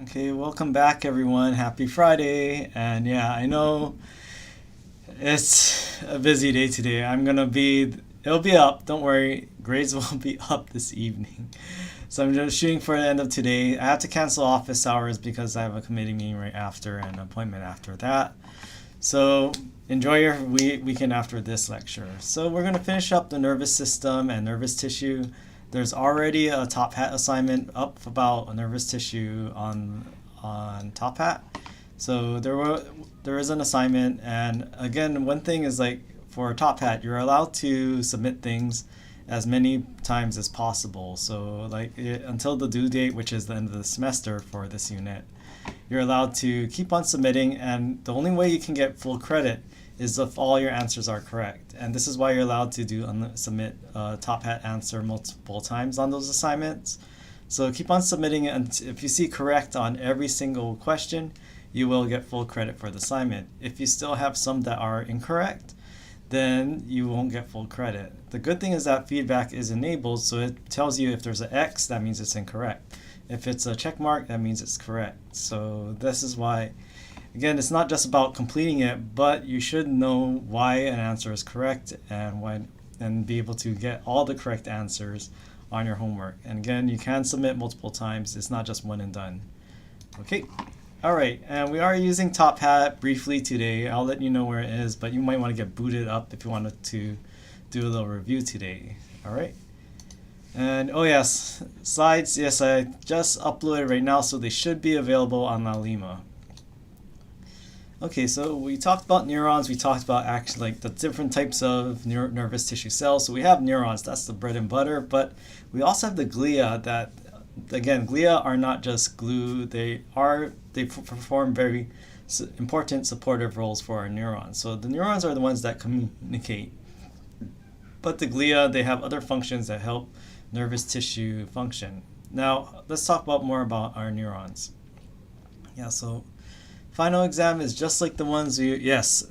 Okay, welcome back everyone. Happy Friday. And yeah, I know it's a busy day today. It'll be up. Don't worry. Grades will be up this evening. So I'm just shooting for the end of today. I have to cancel office hours because I have a committee meeting right after and an appointment after that. So enjoy your weekend after this lecture. So we're going to finish up the nervous system and nervous tissue. There's already a Top Hat assignment up about a nervous tissue on Top Hat. So there is an assignment, and again, one thing is like for Top Hat, you're allowed to submit things as many times as possible. So like until the due date, which is the end of the semester for this unit, you're allowed to keep on submitting, and the only way you can get full credit is if all your answers are correct. And this is why you're allowed to submit a Top Hat answer multiple times on those assignments. So keep on submitting it, and if you see correct on every single question, you will get full credit for the assignment. If you still have some that are incorrect, then you won't get full credit. The good thing is that feedback is enabled, so it tells you if there's an X, that means it's incorrect. If it's a check mark, that means it's correct. So this is why, again, it's not just about completing it, but you should know why an answer is correct and be able to get all the correct answers on your homework. And again, you can submit multiple times. It's not just one and done. Okay. All right, and we are using Top Hat briefly today. I'll let you know where it is, but you might want to get booted up if you wanted to do a little review today. All right. And oh yes, slides, yes, I just uploaded right now, so they should be available on Alima. Okay, so we talked about neurons. We talked about actually like the different types of nervous tissue cells. So we have neurons, that's the bread and butter, but we also have the glia that, again, glia are not just glue, they perform very important supportive roles for our neurons. So the neurons are the ones that communicate, but the glia, they have other functions that help nervous tissue function. Now let's talk more about our neurons. Yeah, so final exam is just like the ones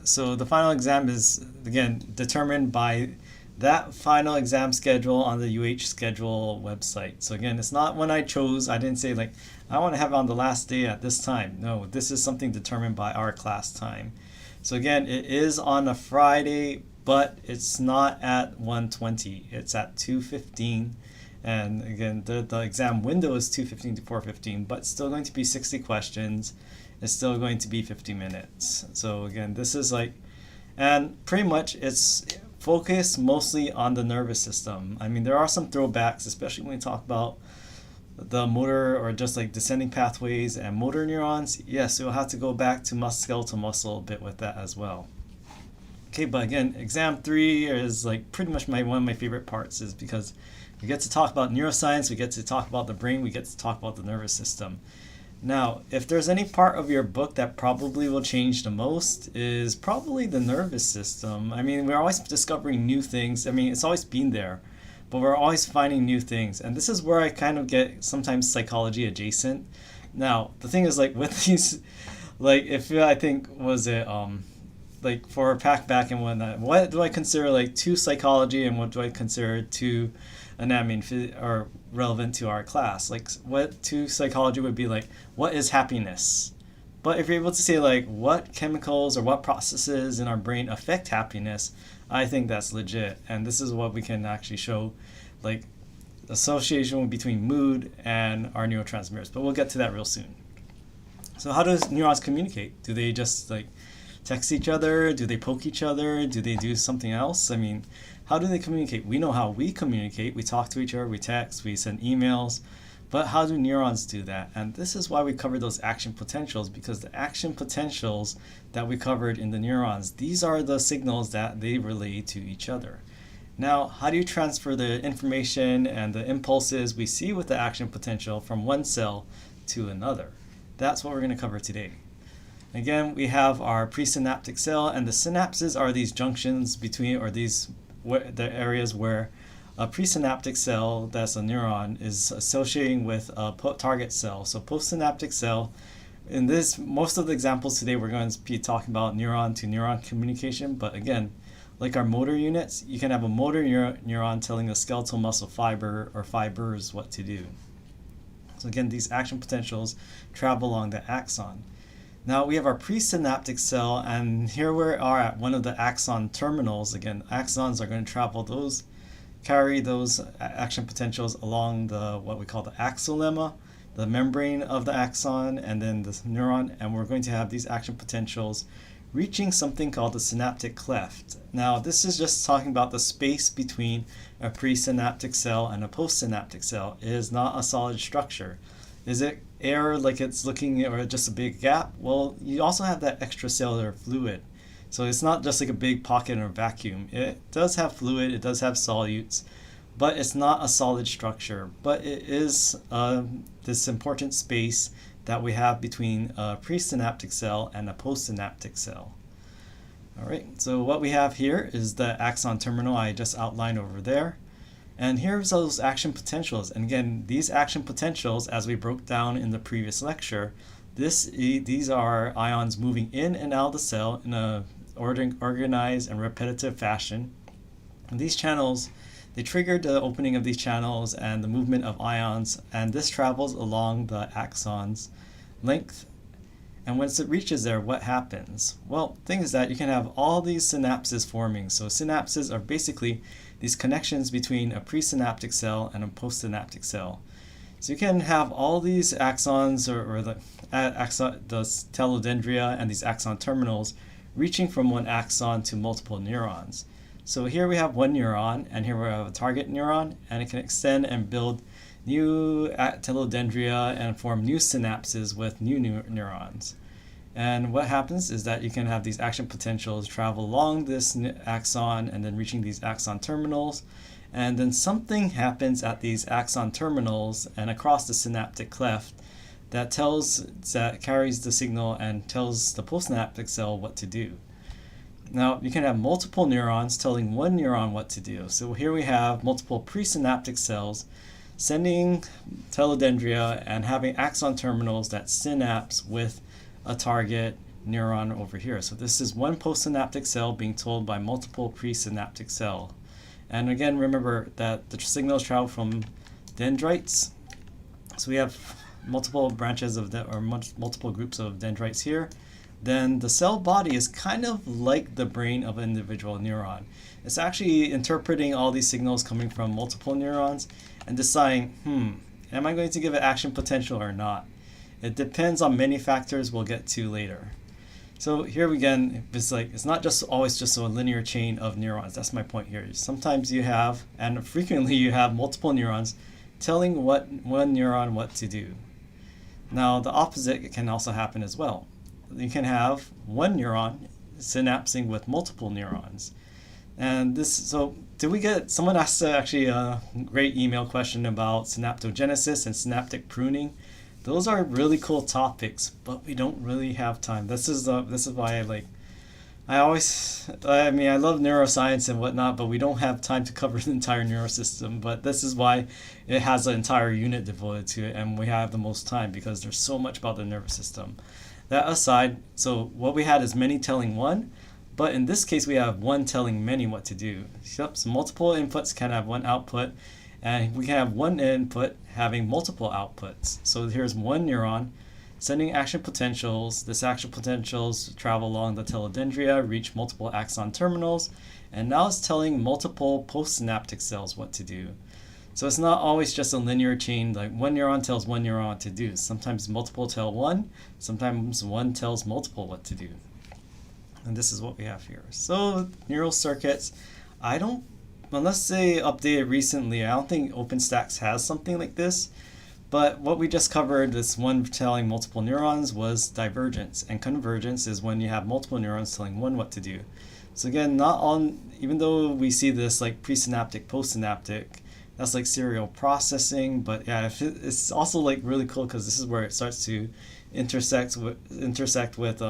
so the final exam is again determined by that final exam schedule on the UH schedule website. So again, it's not one I chose. I didn't say like I want to have it on the last day at this time. No, this is something determined by our class time. So again, it is on a Friday, but it's not at 1:20. It's at 2:15. And again, the exam window is 2:15 to 4:15, but still going to be 60 questions. It's still going to be 50 minutes. So again, this is like, and pretty much it's focused mostly on the nervous system. I mean, there are some throwbacks, especially when we talk about the motor or just like descending pathways and motor neurons. Yes, you'll have to go back to skeletal muscle a bit with that as well. Okay, but again, exam 3 is like pretty much one of my favorite parts, is because we get to talk about neuroscience, we get to talk about the brain, we get to talk about the nervous system. Now, if there's any part of your book that probably will change the most, is probably the nervous system. I mean, we're always discovering new things. I mean, it's always been there, but we're always finding new things. And this is where I kind of get sometimes psychology adjacent. Now, the thing is, like with these, like if I think was it like for pack back and whatnot, what do I consider like to psychology and what do I consider to anatomy or relevant to our class? Like what to psychology would be like, what is happiness? But if you're able to say like what chemicals or what processes in our brain affect happiness, I think that's legit. And this is what we can actually show, like association between mood and our neurotransmitters. But we'll get to that real soon. So how does neurons communicate? Do they just like text each other? Do they poke each other? Do they do something else? I mean, how do they communicate? We know how we communicate. We talk to each other, we text, we send emails. But how do neurons do that? And this is why we covered those action potentials, because the action potentials that we covered in the neurons, these are the signals that they relay to each other. Now, how do you transfer the information and the impulses we see with the action potential from one cell to another? That's what we're going to cover today. Again, we have our presynaptic cell, and the synapses are these junctions between, or the areas where a presynaptic cell, that's a neuron, is associating with a target cell. So postsynaptic cell, in this, most of the examples today, we're going to be talking about neuron to neuron communication. But again, like our motor units, you can have a motor neuron telling a skeletal muscle fiber or fibers what to do. So again, these action potentials travel along the axon. Now we have our presynaptic cell, and here we are at one of the axon terminals. Again, axons are going to carry those action potentials along what we call the axolemma, the membrane of the axon, and then the neuron, and we're going to have these action potentials reaching something called the synaptic cleft. Now this is just talking about the space between a presynaptic cell and a postsynaptic cell. It is not a solid structure. Is it air like it's looking, or just a big gap? Well, you also have that extracellular fluid. So it's not just like a big pocket or vacuum. It does have fluid, it does have solutes, but it's not a solid structure. But it is this important space that we have between a presynaptic cell and a postsynaptic cell. All right, so what we have here is the axon terminal I just outlined over there. And here's those action potentials. And again, these action potentials, as we broke down in the previous lecture, these are ions moving in and out of the cell in a organized and repetitive fashion. And these channels, they triggered the opening of these channels and the movement of ions, and this travels along the axon's length. And once it reaches there, what happens? Well, the thing is that you can have all these synapses forming. So synapses are basically these connections between a presynaptic cell and a postsynaptic cell. So you can have all these axons or the telodendria and these axon terminals reaching from one axon to multiple neurons. So here we have one neuron, and here we have a target neuron, and it can extend and build new telodendria and form new synapses with new neurons. And what happens is that you can have these action potentials travel along this axon and then reaching these axon terminals, and then something happens at these axon terminals and across the synaptic cleft that carries the signal and tells the postsynaptic cell what to do. Now, you can have multiple neurons telling one neuron what to do. So here we have multiple presynaptic cells sending telodendria and having axon terminals that synapse with a target neuron over here. So this is one postsynaptic cell being told by multiple presynaptic cells. And again, remember that the signals travel from dendrites. So we have multiple branches of multiple groups of dendrites here. Then the cell body is kind of like the brain of an individual neuron. It's actually interpreting all these signals coming from multiple neurons and deciding, am I going to give it action potential or not? It depends on many factors we'll get to later. So here again, it's not just always just a linear chain of neurons. That's my point here. Sometimes you have, and frequently you have, multiple neurons telling one neuron what to do. Now the opposite can also happen as well. You can have one neuron synapsing with multiple neurons. And someone asked actually a great email question about synaptogenesis and synaptic pruning. Those are really cool topics, but we don't really have time. This is why I love neuroscience and whatnot, but we don't have time to cover the entire neurosystem. But this is why it has an entire unit devoted to it, and we have the most time because there's so much about the nervous system. That aside, so what we had is many telling one, but in this case we have one telling many what to do. So multiple inputs can have one output, and we can have one input having multiple outputs. So here's one neuron sending action potentials. This action potentials travel along the telodendria, reach multiple axon terminals, and now it's telling multiple postsynaptic cells what to do. So it's not always just a linear chain, like one neuron tells one neuron what to do. Sometimes multiple tell one, sometimes one tells multiple what to do. And this is what we have here. So neural circuits, unless they updated recently, I don't think OpenStax has something like this. But what we just covered, this one telling multiple neurons, was divergence. And convergence is when you have multiple neurons telling one what to do. So again, even though we see this like presynaptic, postsynaptic, that's like serial processing, but yeah, it's also like really cool because this is where it starts to intersect with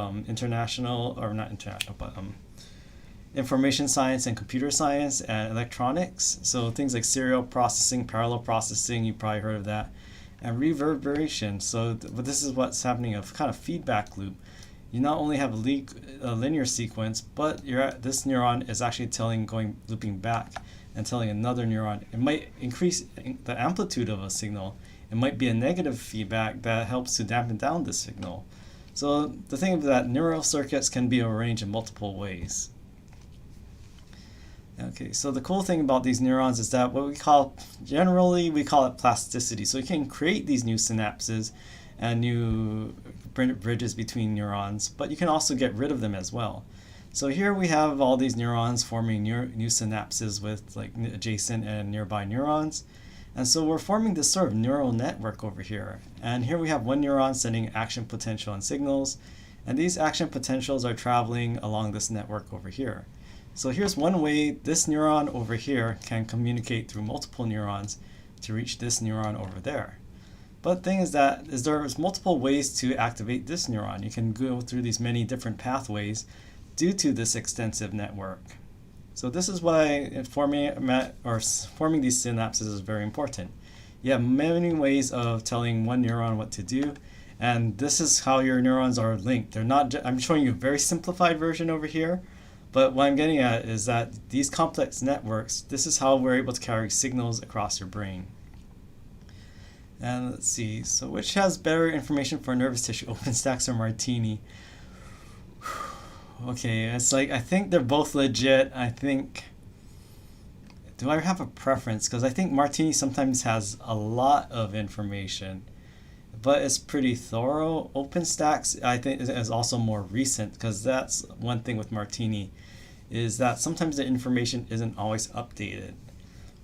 information science and computer science and electronics. So things like serial processing, parallel processing, you probably heard of that, and reverberation. So but this is what's happening, a kind of feedback loop. You not only have a linear sequence, but this neuron is actually looping back. and telling another neuron, it might increase the amplitude of a signal. It might be a negative feedback that helps to dampen down the signal. So the thing is that neural circuits can be arranged in multiple ways. Okay, so the cool thing about these neurons is that generally we call it plasticity. So you can create these new synapses and new bridges between neurons, but you can also get rid of them as well. So here we have all these neurons forming new synapses with like adjacent and nearby neurons. And so we're forming this sort of neural network over here. And here we have one neuron sending action potential and signals, and these action potentials are traveling along this network over here. So here's one way this neuron over here can communicate through multiple neurons to reach this neuron over there. But the thing is that there's multiple ways to activate this neuron. You can go through these many different pathways due to this extensive network. So this is why forming these synapses is very important. You have many ways of telling one neuron what to do, and this is how your neurons are linked. They're not. I'm showing you a very simplified version over here, but what I'm getting at is that these complex networks, this is how we're able to carry signals across your brain. And let's see, so which has better information for nervous tissue, OpenStax or Martini? Okay, it's like, I think they're both legit. Do I have a preference? Because I think Martini sometimes has a lot of information, but it's pretty thorough. OpenStax, I think, is also more recent, because that's one thing with Martini, is that sometimes the information isn't always updated.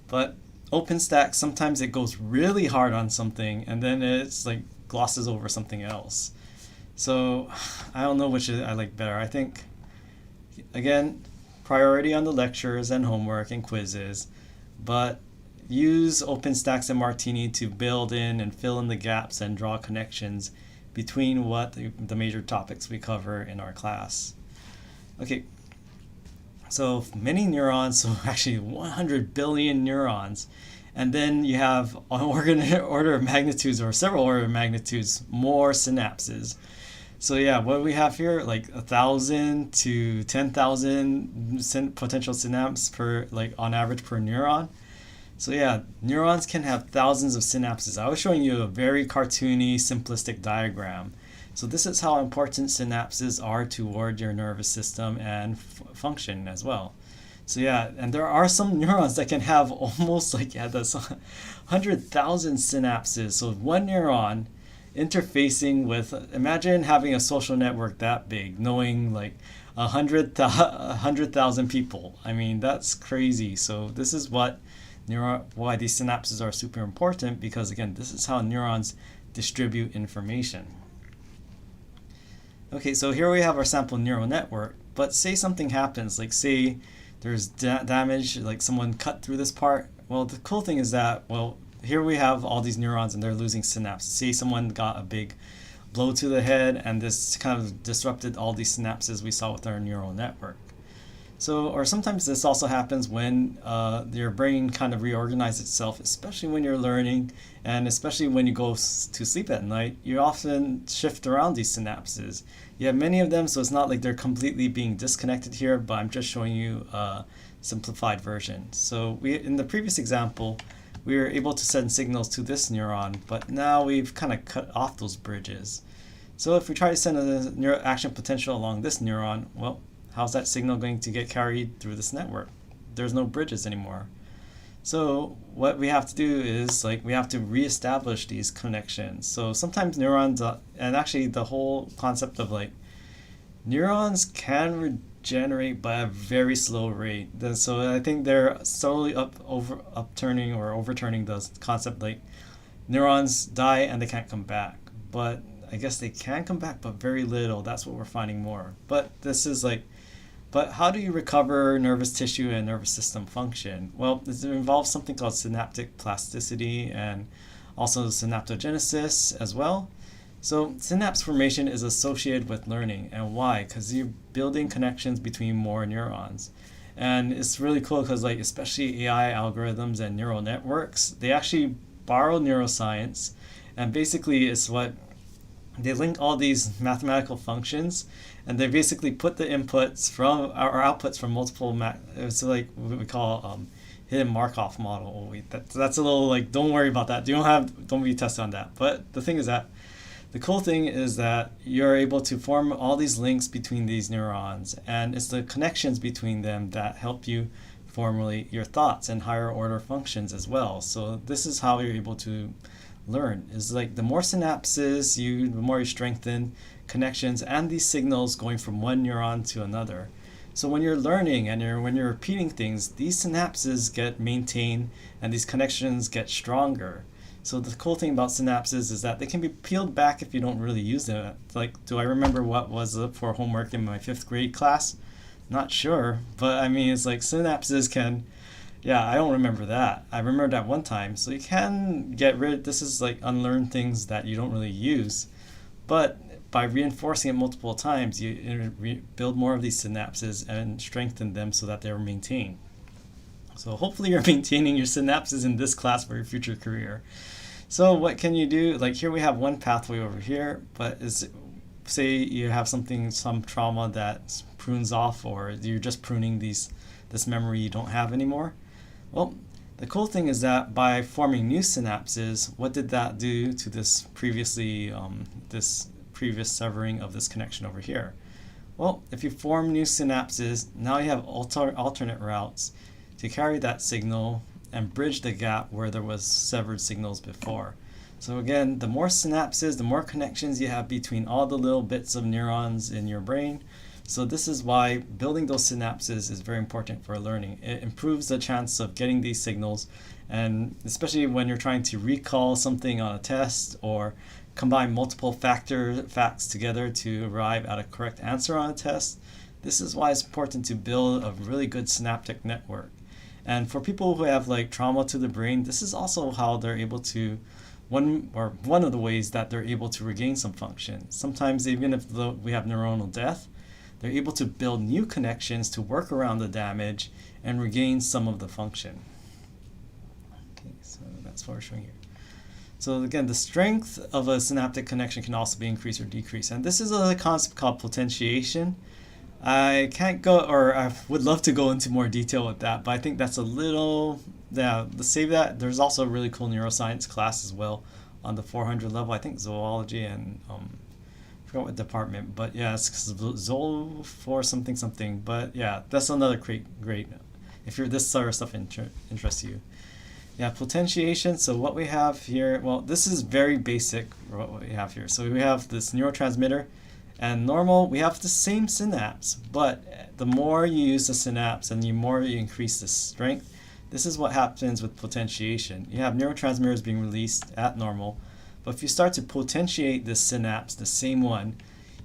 But OpenStax, sometimes it goes really hard on something, and then it's like glosses over something else. So I don't know which I like better. I think, again, priority on the lectures and homework and quizzes, but use OpenStax and Martini to build in and fill in the gaps and draw connections between what the major topics we cover in our class. Okay, so many neurons, so actually 100 billion neurons, and then you have an order of magnitudes or several order of magnitudes more synapses. So yeah, what we have here, like 1,000 to 10,000 potential synapses per, like on average per neuron. So yeah, neurons can have thousands of synapses. I was showing you a very cartoony, simplistic diagram. So this is how important synapses are toward your nervous system and function as well. So yeah, and there are some neurons that can have almost like, yeah, that's 100,000 synapses. So one neuron interfacing with, imagine having a social network that big, knowing like 100,000 people. I mean, that's crazy. So this is why these synapses are super important, because again, this is how neurons distribute information. Okay, so here we have our sample neural network, but say something happens, like say there's damage, like someone cut through this part. Well, the cool thing is that, well, here we have all these neurons and they're losing synapses. Say someone got a big blow to the head and this kind of disrupted all these synapses we saw with our neural network. So, or sometimes this also happens when your brain kind of reorganizes itself, especially when you're learning, and especially when you go to sleep at night, you often shift around these synapses. You have many of them, so it's not like they're completely being disconnected here, but I'm just showing you a simplified version. So in the previous example, we were able to send signals to this neuron, but now we've kind of cut off those bridges. So if we try to send a neural action potential along this neuron, well, how's that signal going to get carried through this network? There's no bridges anymore. So what we have to do is, like, we have to reestablish these connections. So sometimes neurons, and actually the whole concept of like neurons can regenerate by a very slow rate. So I think they're slowly overturning the concept like neurons die and they can't come back. But I guess they can come back, but very little. That's what we're finding more. But this is like, but how do you recover nervous tissue and nervous system function? Well, it involves something called synaptic plasticity and also synaptogenesis as well. So synapse formation is associated with learning. And why? Because you're building connections between more neurons. And it's really cool because, like, especially AI algorithms and neural networks, they actually borrow neuroscience, and basically it's what they link all these mathematical functions, and they basically put the inputs from our outputs from multiple so like what we call hidden Markov model. Oh wait, that's a little like, don't worry about that. Don't be tested on that. But the thing is that the cool thing is that you're able to form all these links between these neurons, and it's the connections between them that help you formulate your thoughts and higher order functions as well. So this is how you're able to learn. Is like the more synapses the more you strengthen connections and these signals going from one neuron to another. So when you're learning and when you're repeating things, these synapses get maintained and these connections get stronger. So the cool thing about synapses is that they can be peeled back if you don't really use them. Like, do I remember what was up for homework in my 5th grade class? Not sure, but I mean, it's like synapses can, yeah, I don't remember that. I remember that one time. So you can get this is like unlearn things that you don't really use. But by reinforcing it multiple times, you build more of these synapses and strengthen them so that they're maintained. So hopefully you're maintaining your synapses in this class for your future career. So what can you do? Like here we have one pathway over here, but say you have some trauma that prunes off, or you're just pruning this memory you don't have anymore. Well, the cool thing is that by forming new synapses, what did that do to this previous severing of this connection over here? Well, if you form new synapses, now you have alternate routes to carry that signal and bridge the gap where there was severed signals before. So again, the more synapses, the more connections you have between all the little bits of neurons in your brain. So this is why building those synapses is very important for learning. It improves the chance of getting these signals, and especially when you're trying to recall something on a test or combine multiple facts together to arrive at a correct answer on a test. This is why it's important to build a really good synaptic network. And for people who have like trauma to the brain, this is also how they're able to, one of the ways that they're able to regain some function. Sometimes even if we have neuronal death, they're able to build new connections to work around the damage and regain some of the function. Okay, so that's what we're showing here. So again, the strength of a synaptic connection can also be increased or decreased. And this is a concept called potentiation. I can't go, or I would love to go into more detail with that, but I think that's a little, yeah, let's save that. There's also a really cool neuroscience class as well on the 400 level. I think zoology and I forgot what department, but yeah, it's Zool for something. But yeah, that's another great if this sort of stuff interests you. Yeah, potentiation. So what we have here, well, this is very basic what we have here. So we have this neurotransmitter, and normal, we have the same synapse, but the more you use the synapse and the more you increase the strength, this is what happens with potentiation. You have neurotransmitters being released at normal, but if you start to potentiate this synapse, the same one,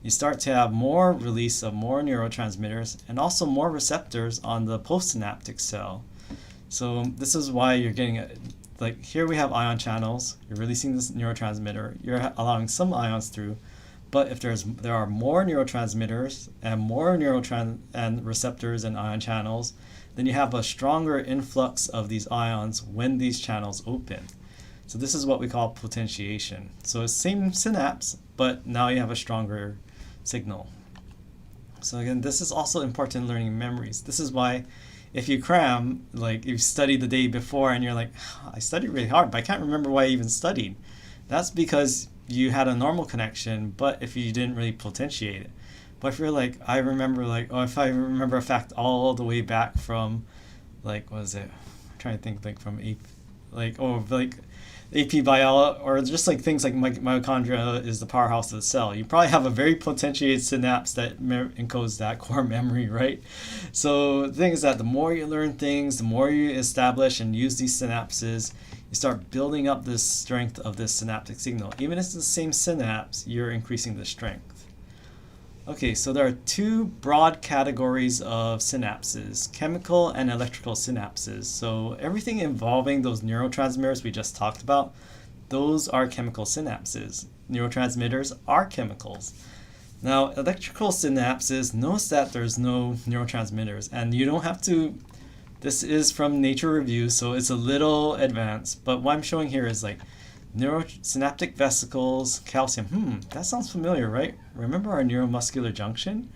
you start to have more release of more neurotransmitters and also more receptors on the postsynaptic cell. So this is why you're getting like here we have ion channels. You're releasing this neurotransmitter. You're allowing some ions through, but if there are more neurotransmitters and more and receptors and ion channels, then you have a stronger influx of these ions when these channels open. So this is what we call potentiation. So it's same synapse, but now you have a stronger signal. So again, this is also important in learning memories. This is why if you cram, like you studied the day before and you're like, I studied really hard, but I can't remember why I even studied. That's because you had a normal connection, but if you didn't really potentiate it. But if you're like, I remember like, oh, if I remember a fact all the way back from, like, what is it? I'm trying to think like from AP biology, or just like things like mitochondria is the powerhouse of the cell. You probably have a very potentiated synapse that encodes that core memory, right? So the thing is that the more you learn things, the more you establish and use these synapses, you start building up this strength of this synaptic signal. Even if it's the same synapse, you're increasing the strength. Okay, so there are two broad categories of synapses, chemical and electrical synapses. So everything involving those neurotransmitters we just talked about, those are chemical synapses. Neurotransmitters are chemicals. Now, electrical synapses, notice that there's no neurotransmitters, and you don't have to, this is from Nature Review, so it's a little advanced, but what I'm showing here is like neurosynaptic vesicles, calcium. That sounds familiar, right? Remember our neuromuscular junction?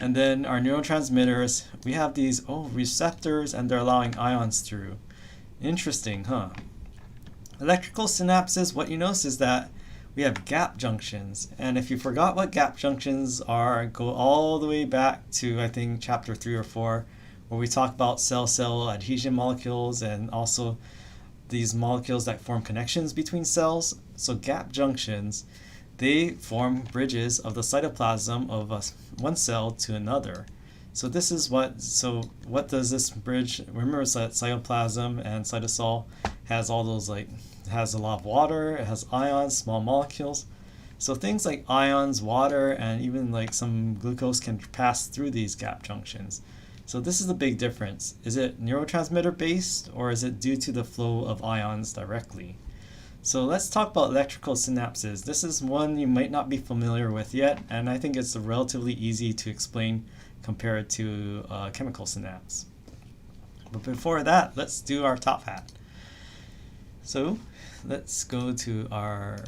And then our neurotransmitters, we have these receptors, and they're allowing ions through. Interesting, huh? Electrical synapses, what you notice is that we have gap junctions. And if you forgot what gap junctions are, go all the way back to, I think, chapter 3 or 4, where we talk about cell-cell adhesion molecules and also these molecules that form connections between cells. So gap junctions, they form bridges of the cytoplasm of one cell to another. So this is what does this bridge? Remember, it's that cytoplasm and cytosol has all those, like, has a lot of water, it has ions, small molecules. So things like ions, water, and even like some glucose can pass through these gap junctions. So this is the big difference. Is it neurotransmitter based, or is it due to the flow of ions directly? So let's talk about electrical synapses. This is one you might not be familiar with yet, and I think it's relatively easy to explain compared to chemical synapse. But before that, let's do our top hat. So let's go to our,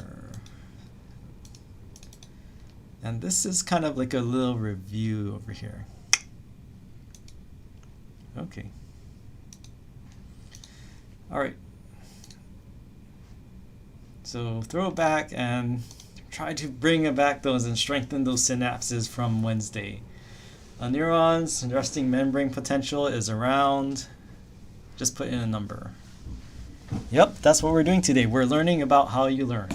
and this is kind of like a little review over here. Okay. All right. So throw it back and try to bring it back those and strengthen those synapses from Wednesday. A neuron's resting membrane potential is around, just put in a number. Yep, that's what we're doing today. We're learning about how you learn.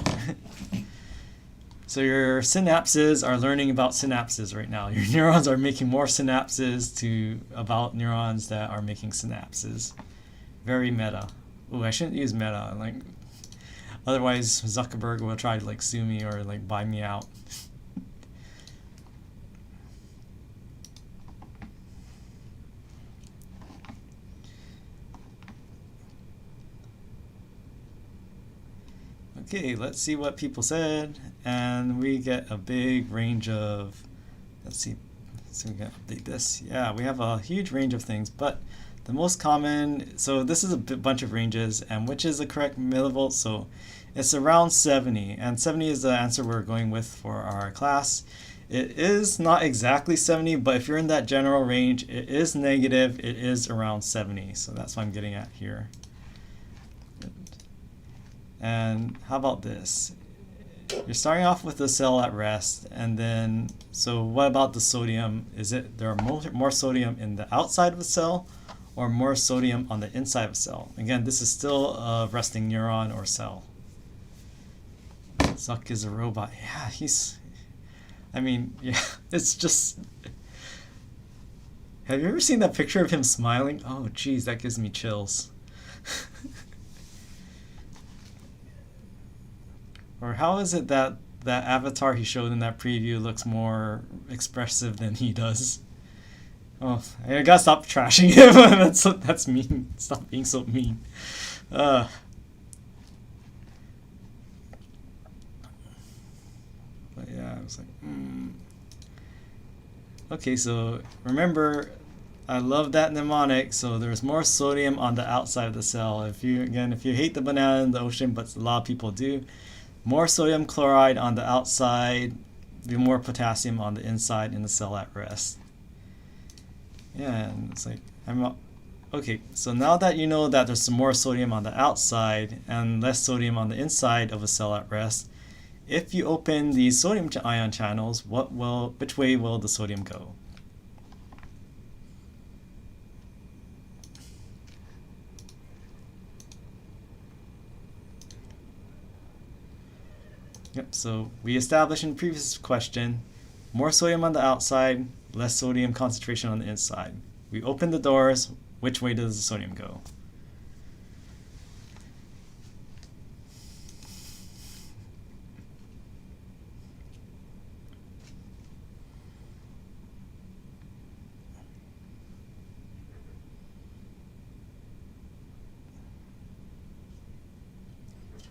So your synapses are learning about synapses right now. Your neurons are making more synapses about neurons that are making synapses. Very meta. Oh, I shouldn't use meta. Like, otherwise Zuckerberg will try to like sue me or like buy me out. Okay, let's see what people said, and we get a big range of, let's see, so we can update this. Yeah, we have a huge range of things, but the most common, so this is a bunch of ranges, and which is the correct millivolts? So it's around 70, and 70 is the answer we're going with for our class. It is not exactly 70, but if you're in that general range, it is negative, it is around 70, so that's what I'm getting at here. And how about this? You're starting off with the cell at rest, and then, so what about the sodium? Is it there are more sodium in the outside of the cell, or more sodium on the inside of the cell? Again, this is still a resting neuron or cell. Zuck is a robot. Yeah, yeah, it's just, have you ever seen that picture of him smiling? Oh, geez, that gives me chills. Or how is it that that avatar he showed in that preview looks more expressive than he does? Oh, I gotta stop trashing him. That's mean. Stop being so mean. But yeah, I was like, Okay, so remember, I love that mnemonic. So there's more sodium on the outside of the cell. If you hate the banana in the ocean, but a lot of people do. More sodium chloride on the outside, more potassium on the inside in the cell at rest. Yeah, and it's like, okay, so now that you know that there's some more sodium on the outside and less sodium on the inside of a cell at rest, if you open these sodium ion channels, which way will the sodium go? Yep, so we established in the previous question, more sodium on the outside, less sodium concentration on the inside. We open the doors, which way does the sodium go?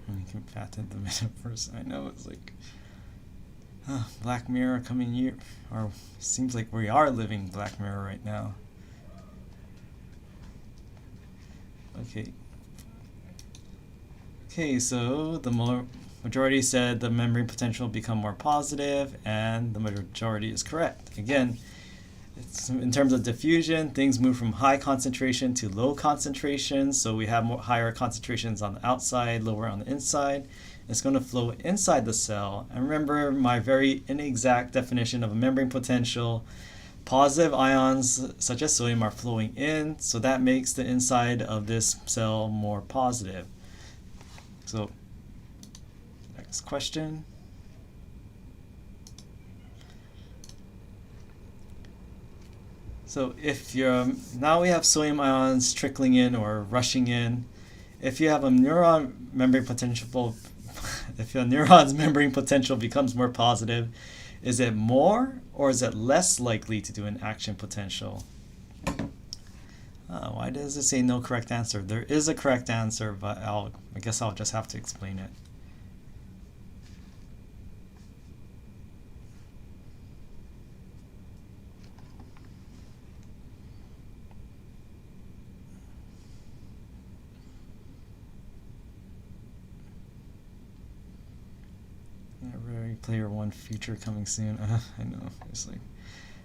We can patent the metaverse. I know, it's like Black Mirror coming year, or seems like we are living Black Mirror right now. Okay, so the majority said the membrane potential will become more positive, and the majority is correct. Again, in terms of diffusion, things move from high concentration to low concentration. So we have higher concentrations on the outside, lower on the inside. It's going to flow inside the cell. And remember my very inexact definition of a membrane potential. Positive ions such as sodium are flowing in, so that makes the inside of this cell more positive. So next question. So if now we have sodium ions trickling in or rushing in. If you have a neuron membrane potential, if your neuron's membrane potential becomes more positive, is it more or is it less likely to do an action potential? Why does it say no correct answer? There is a correct answer, but I guess I'll just have to explain it. Ready Player 1 feature coming soon. I know. It's like,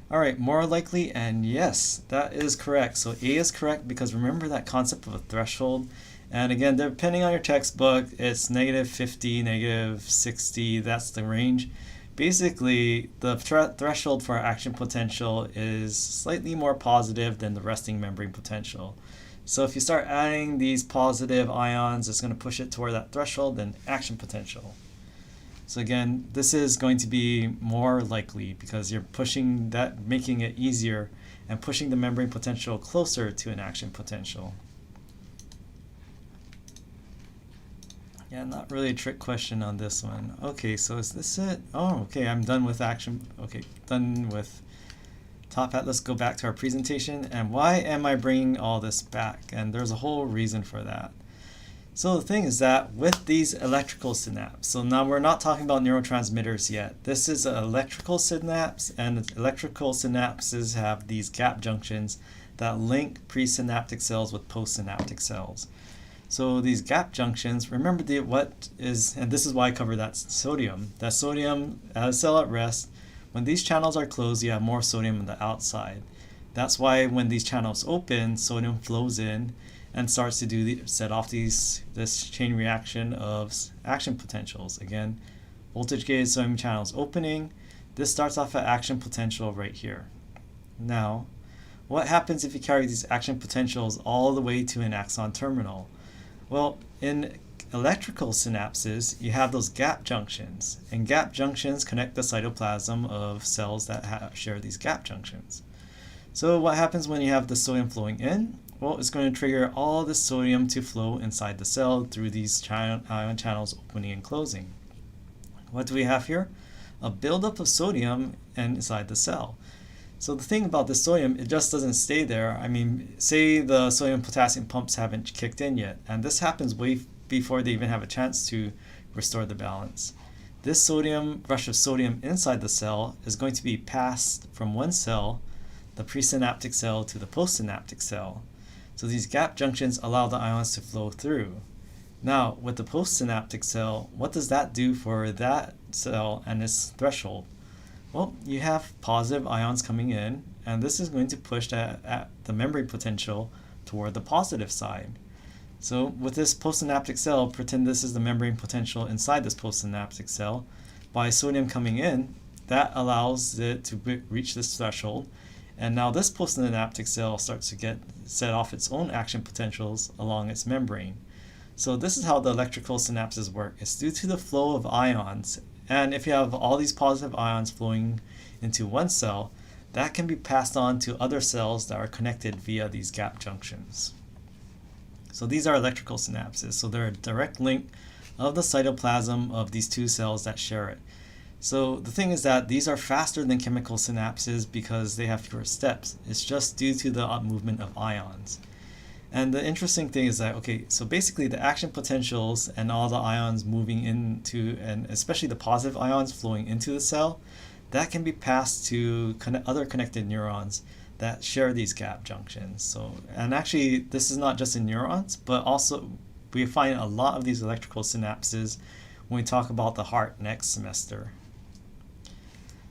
all right, more likely, and yes, that is correct. So A is correct because remember that concept of a threshold. And again, depending on your textbook, it's -50, -60. That's the range. Basically, the threshold for action potential is slightly more positive than the resting membrane potential. So if you start adding these positive ions, it's going to push it toward that threshold and action potential. So again, this is going to be more likely because you're pushing that, making it easier and pushing the membrane potential closer to an action potential. Yeah, not really a trick question on this one. Okay, so is this it? Oh, okay, I'm done with action. Okay, done with top hat. Let's go back to our presentation. And why am I bringing all this back? And there's a whole reason for that. So the thing is that with these electrical synapses, so now we're not talking about neurotransmitters yet. This is an electrical synapse, and electrical synapses have these gap junctions that link presynaptic cells with postsynaptic cells. So these gap junctions, remember what is, and this is why I covered that sodium. That sodium, at a cell at rest, when these channels are closed, you have more sodium on the outside. That's why when these channels open, sodium flows in and starts to set off this chain reaction of action potentials. Again, voltage gated sodium channels opening. This starts off at action potential right here. Now, what happens if you carry these action potentials all the way to an axon terminal? Well, in electrical synapses, you have those gap junctions, and gap junctions connect the cytoplasm of cells that share these gap junctions. So what happens when you have the sodium flowing in? Well, it's going to trigger all the sodium to flow inside the cell through these ion channels opening and closing. What do we have here? A buildup of sodium inside the cell. So the thing about the sodium, it just doesn't stay there. I mean, say the sodium-potassium pumps haven't kicked in yet, and this happens way before they even have a chance to restore the balance. This rush of sodium inside the cell is going to be passed from one cell, the presynaptic cell, to the postsynaptic cell. So these gap junctions allow the ions to flow through. Now, with the postsynaptic cell, what does that do for that cell and its threshold? Well, you have positive ions coming in, and this is going to push the membrane potential toward the positive side. So with this postsynaptic cell, pretend this is the membrane potential inside this postsynaptic cell. By sodium coming in, that allows it to reach this threshold. And now this postsynaptic cell starts to set off its own action potentials along its membrane. So this is how the electrical synapses work. It's due to the flow of ions. And if you have all these positive ions flowing into one cell, that can be passed on to other cells that are connected via these gap junctions. So these are electrical synapses. So they're a direct link of the cytoplasm of these two cells that share it. So the thing is that these are faster than chemical synapses because they have fewer steps. It's just due to the movement of ions. And the interesting thing is that, okay, so basically the action potentials and all the ions moving into, and especially the positive ions flowing into the cell, that can be passed to other connected neurons that share these gap junctions. So, and actually this is not just in neurons, but also we find a lot of these electrical synapses when we talk about the heart next semester.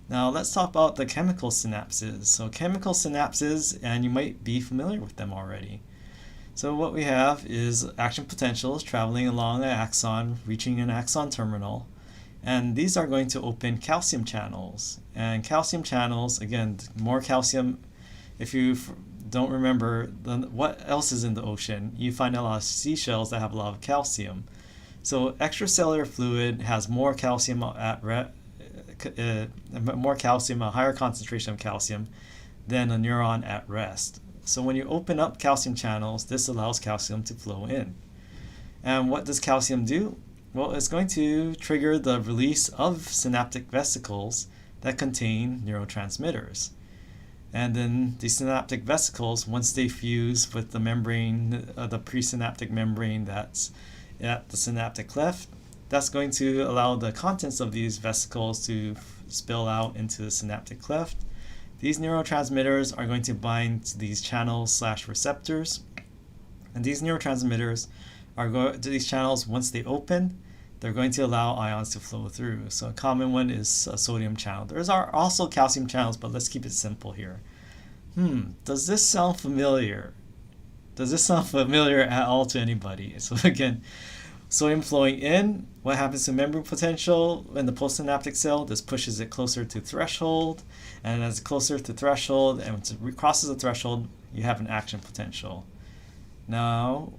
Now let's talk about the chemical synapses. So chemical synapses, and you might be familiar with them already. So what we have is action potentials traveling along an axon, reaching an axon terminal, and these are going to open calcium channels. And calcium channels, again, more calcium. If you don't remember, what else is in the ocean? You find a lot of seashells that have a lot of calcium. So extracellular fluid has more calcium a higher concentration of calcium than a neuron at rest. So when you open up calcium channels, this allows calcium to flow in. And what does calcium do? Well, it's going to trigger the release of synaptic vesicles that contain neurotransmitters. And then the synaptic vesicles, once they fuse with the membrane, the presynaptic membrane that's at the synaptic cleft, that's going to allow the contents of these vesicles to spill out into the synaptic cleft. These neurotransmitters are going to bind to these channels/receptors, and these neurotransmitters are going to these channels. Once they open, they're going to allow ions to flow through. So a common one is a sodium channel. There's also calcium channels, but let's keep it simple here. Does this sound familiar? Does this sound familiar at all to anybody? So again, sodium flowing in, what happens to membrane potential in the postsynaptic cell? This pushes it closer to threshold, and as it's closer to threshold, and once it crosses the threshold, you have an action potential. Now,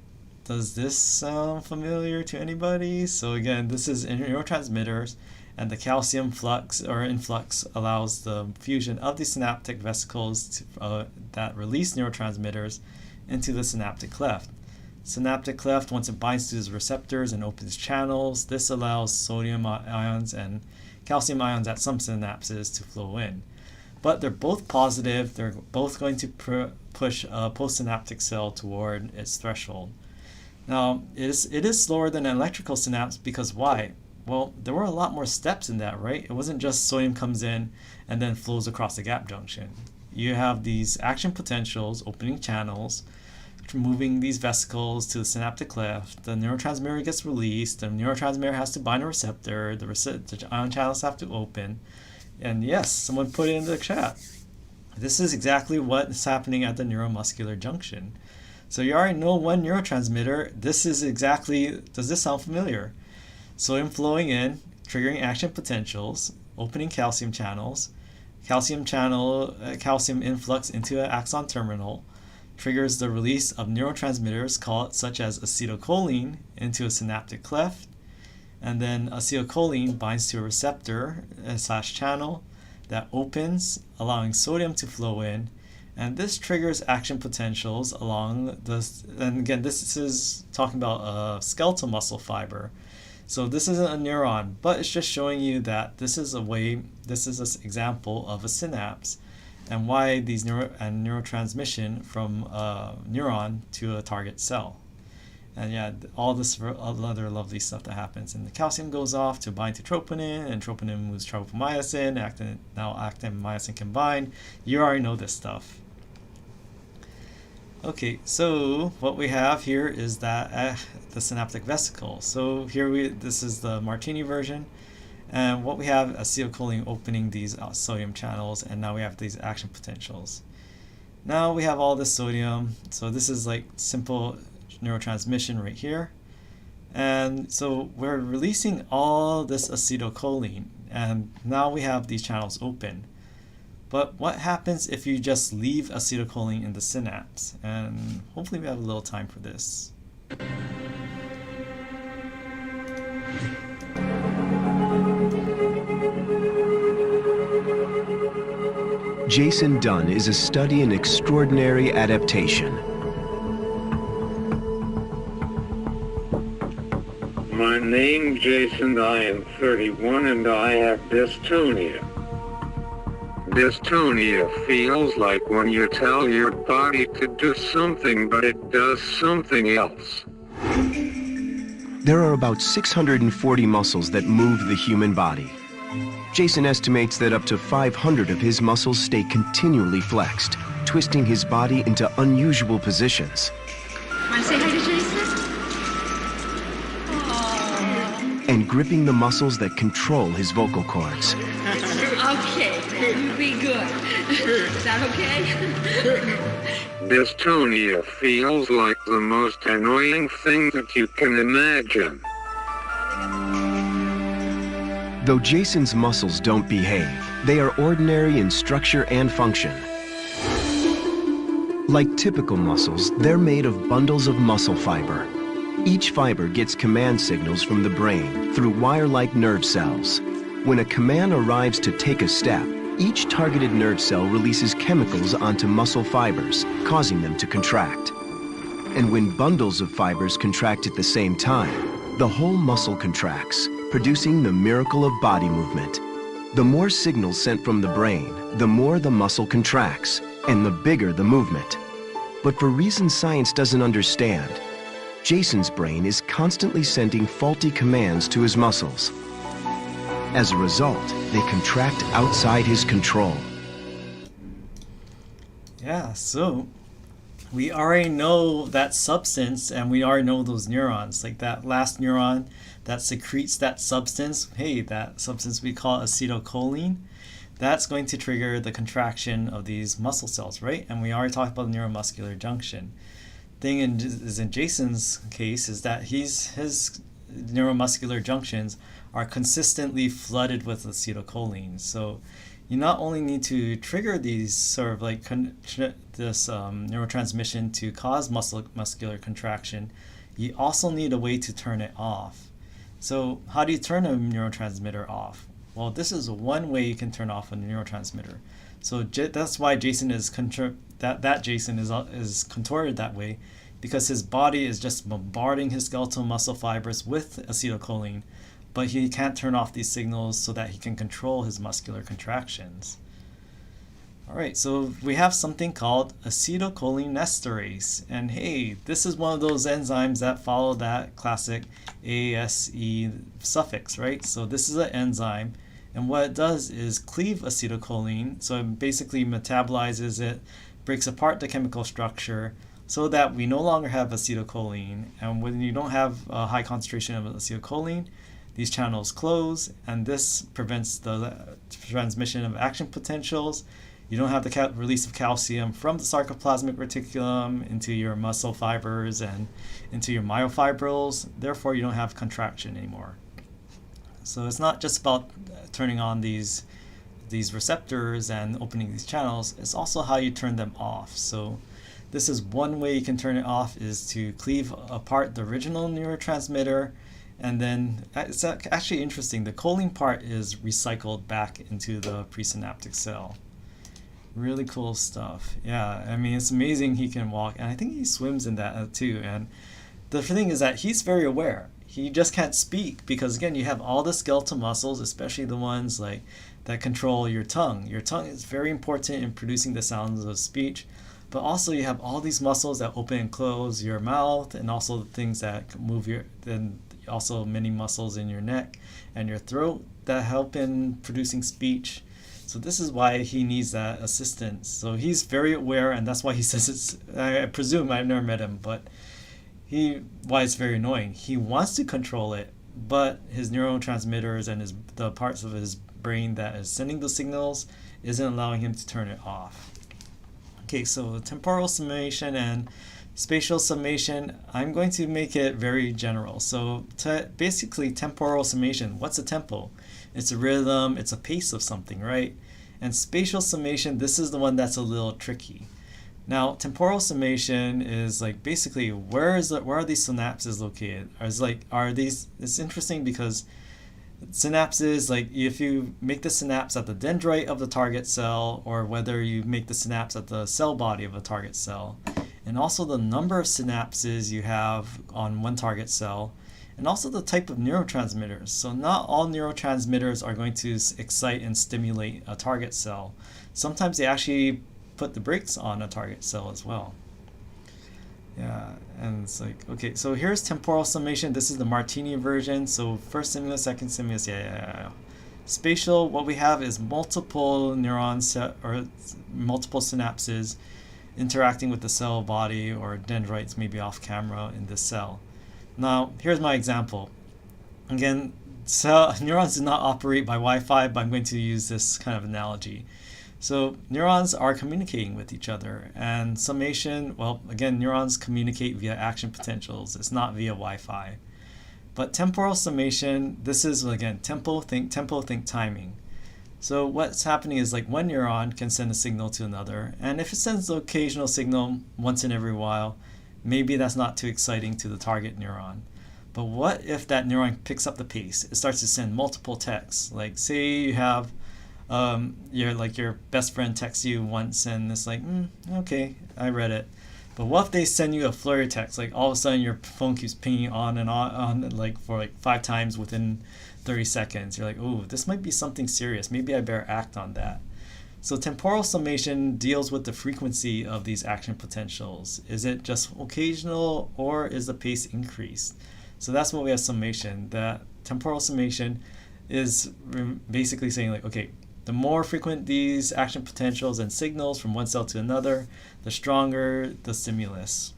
does this sound familiar to anybody? So again, this is in neurotransmitters, and the calcium flux or influx allows the fusion of the synaptic vesicles that release neurotransmitters into the synaptic cleft. Synaptic cleft, once it binds to these receptors and opens channels, this allows sodium ions and calcium ions at some synapses to flow in. But they're both positive. They're both going to push a postsynaptic cell toward its threshold. Now, it is slower than an electrical synapse because why? Well, there were a lot more steps in that, right? It wasn't just sodium comes in and then flows across the gap junction. You have these action potentials, opening channels, moving these vesicles to the synaptic cleft. The neurotransmitter gets released. The neurotransmitter has to bind a receptor. The ion channels have to open. And yes, someone put it in the chat. This is exactly what is happening at the neuromuscular junction. So you already know one neurotransmitter. This is exactly, does this sound familiar? Sodium flowing in, triggering action potentials, opening calcium channels, calcium influx into an axon terminal, triggers the release of neurotransmitters such as acetylcholine into a synaptic cleft, and then acetylcholine binds to a receptor / channel that opens, allowing sodium to flow in, and this triggers action potentials along this. And again, this is talking about a skeletal muscle fiber. So this isn't a neuron, but it's just showing you that this is an example of a synapse and why these neurotransmission from a neuron to a target cell. And yeah, all this other lovely stuff that happens. And the calcium goes off to bind to troponin, and troponin moves tropomyosin, now actin and myosin combine. You already know this stuff. Okay, so what we have here is that the synaptic vesicle. So here this is the Martini version, and what we have acetylcholine opening these sodium channels, and now we have these action potentials. Now we have all this sodium, so this is like simple neurotransmission right here, and so we're releasing all this acetylcholine, and now we have these channels open. But what happens if you just leave acetylcholine in the synapse? And hopefully we have a little time for this. Jason Dunn is a study in extraordinary adaptation. My name's Jason, I am 31 and I have dystonia. Dystonia feels like when you tell your body to do something but it does something else. There are about 640 muscles that move the human body. Jason estimates that up to 500 of his muscles stay continually flexed, twisting his body into unusual positions. Want to say hi to Jason? Aww. And gripping the muscles that control his vocal cords. Okay, then you be good. Is that okay? Dystonia feels like the most annoying thing that you can imagine. Though Jason's muscles don't behave, they are ordinary in structure and function. Like typical muscles, they're made of bundles of muscle fiber. Each fiber gets command signals from the brain through wire-like nerve cells. When a command arrives to take a step, each targeted nerve cell releases chemicals onto muscle fibers, causing them to contract. And when bundles of fibers contract at the same time, the whole muscle contracts, producing the miracle of body movement. The more signals sent from the brain, the more the muscle contracts, and the bigger the movement. But for reasons science doesn't understand, Jason's brain is constantly sending faulty commands to his muscles. As a result, they contract outside his control. Yeah, so we already know that substance, and we already know those neurons. Like that last neuron that secretes that substance, hey, that substance we call acetylcholine, that's going to trigger the contraction of these muscle cells, right? And we already talked about the neuromuscular junction. Thing in Jason's case is that his neuromuscular junctions are consistently flooded with acetylcholine. So you not only need to trigger these sort of like this neurotransmission to cause muscular contraction, you also need a way to turn it off. So how do you turn a neurotransmitter off? Well, this is one way you can turn off a neurotransmitter. So that's why Jason is Jason is contorted that way, because his body is just bombarding his skeletal muscle fibers with acetylcholine, but he can't turn off these signals so that he can control his muscular contractions. All right, so we have something called acetylcholinesterase, and hey, this is one of those enzymes that follow that classic ASE suffix, right? So this is an enzyme, and what it does is cleave acetylcholine, so it basically metabolizes it, breaks apart the chemical structure, so that we no longer have acetylcholine. And when you don't have a high concentration of acetylcholine, these channels close, and this prevents the transmission of action potentials. You don't have the release of calcium from the sarcoplasmic reticulum into your muscle fibers and into your myofibrils. Therefore, you don't have contraction anymore. So it's not just about turning on these receptors and opening these channels. It's also how you turn them off. So this is one way you can turn it off, is to cleave apart the original neurotransmitter. And then it's actually interesting. The choline part is recycled back into the presynaptic cell. Really cool stuff. Yeah, I mean, it's amazing he can walk, and I think he swims in that too. And the thing is that he's very aware. He just can't speak because, again, you have all the skeletal muscles, especially the ones like that control your tongue. Your tongue is very important in producing the sounds of speech, but also you have all these muscles that open and close your mouth, and also the things that move then also many muscles in your neck and your throat that help in producing speech. So this is why he needs that assistance. So he's very aware, and that's why he says it's, I presume, I've never met him, but why it's very annoying. He wants to control it, but his neurotransmitters and the parts of his brain that is sending the signals isn't allowing him to turn it off. Okay, so temporal summation and spatial summation, I'm going to make it very general. So basically temporal summation, what's a tempo? It's a rhythm, it's a pace of something, right? And spatial summation, this is the one that's a little tricky. Now, temporal summation is like basically where are these synapses located? It's interesting because synapses, like if you make the synapse at the dendrite of the target cell, or whether you make the synapse at the cell body of a target cell, and also the number of synapses you have on one target cell, and also the type of neurotransmitters. So not all neurotransmitters are going to excite and stimulate a target cell. Sometimes they actually put the brakes on a target cell as well. Yeah, and it's like, okay, so here's temporal summation. This is the Martini version. So first stimulus, second stimulus, yeah. Spatial, what we have is multiple neurons or multiple synapses interacting with the cell body or dendrites, maybe off camera in this cell. Now, here's my example. Again, neurons do not operate by Wi-Fi, but I'm going to use this kind of analogy. So neurons are communicating with each other, and summation, well, again, neurons communicate via action potentials. It's not via Wi-Fi. But temporal summation, this is, again, tempo, think timing. So what's happening is like one neuron can send a signal to another, and if it sends the occasional signal once in every while, maybe that's not too exciting to the target neuron. But what if that neuron picks up the pace? It starts to send multiple texts. Like say you have your best friend texts you once, and it's like, okay, I read it. But what if they send you a flurry of text? Like all of a sudden your phone keeps pinging on and on like for like 5 times within 30 seconds. You're like, oh, this might be something serious. Maybe I better act on that. So temporal summation deals with the frequency of these action potentials. Is it just occasional, or is the pace increased? So that's what we have summation. That temporal summation is basically saying like, okay, the more frequent these action potentials and signals from one cell to another, the stronger the stimulus.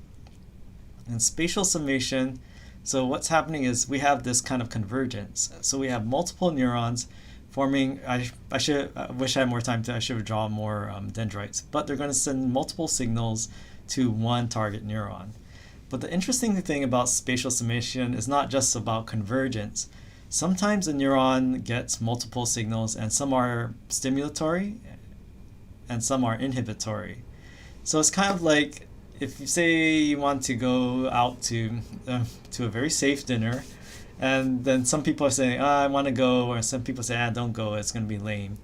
And spatial summation, so what's happening is we have this kind of convergence. So we have multiple neurons forming, I wish I had more time I should have drawn more dendrites, but they're going to send multiple signals to one target neuron. But the interesting thing about spatial summation is not just about convergence. Sometimes a neuron gets multiple signals, and some are stimulatory and some are inhibitory. So it's kind of like if you say you want to go out to a very safe dinner, and then some people are saying, I want to go, or some people say, don't go, it's going to be lame,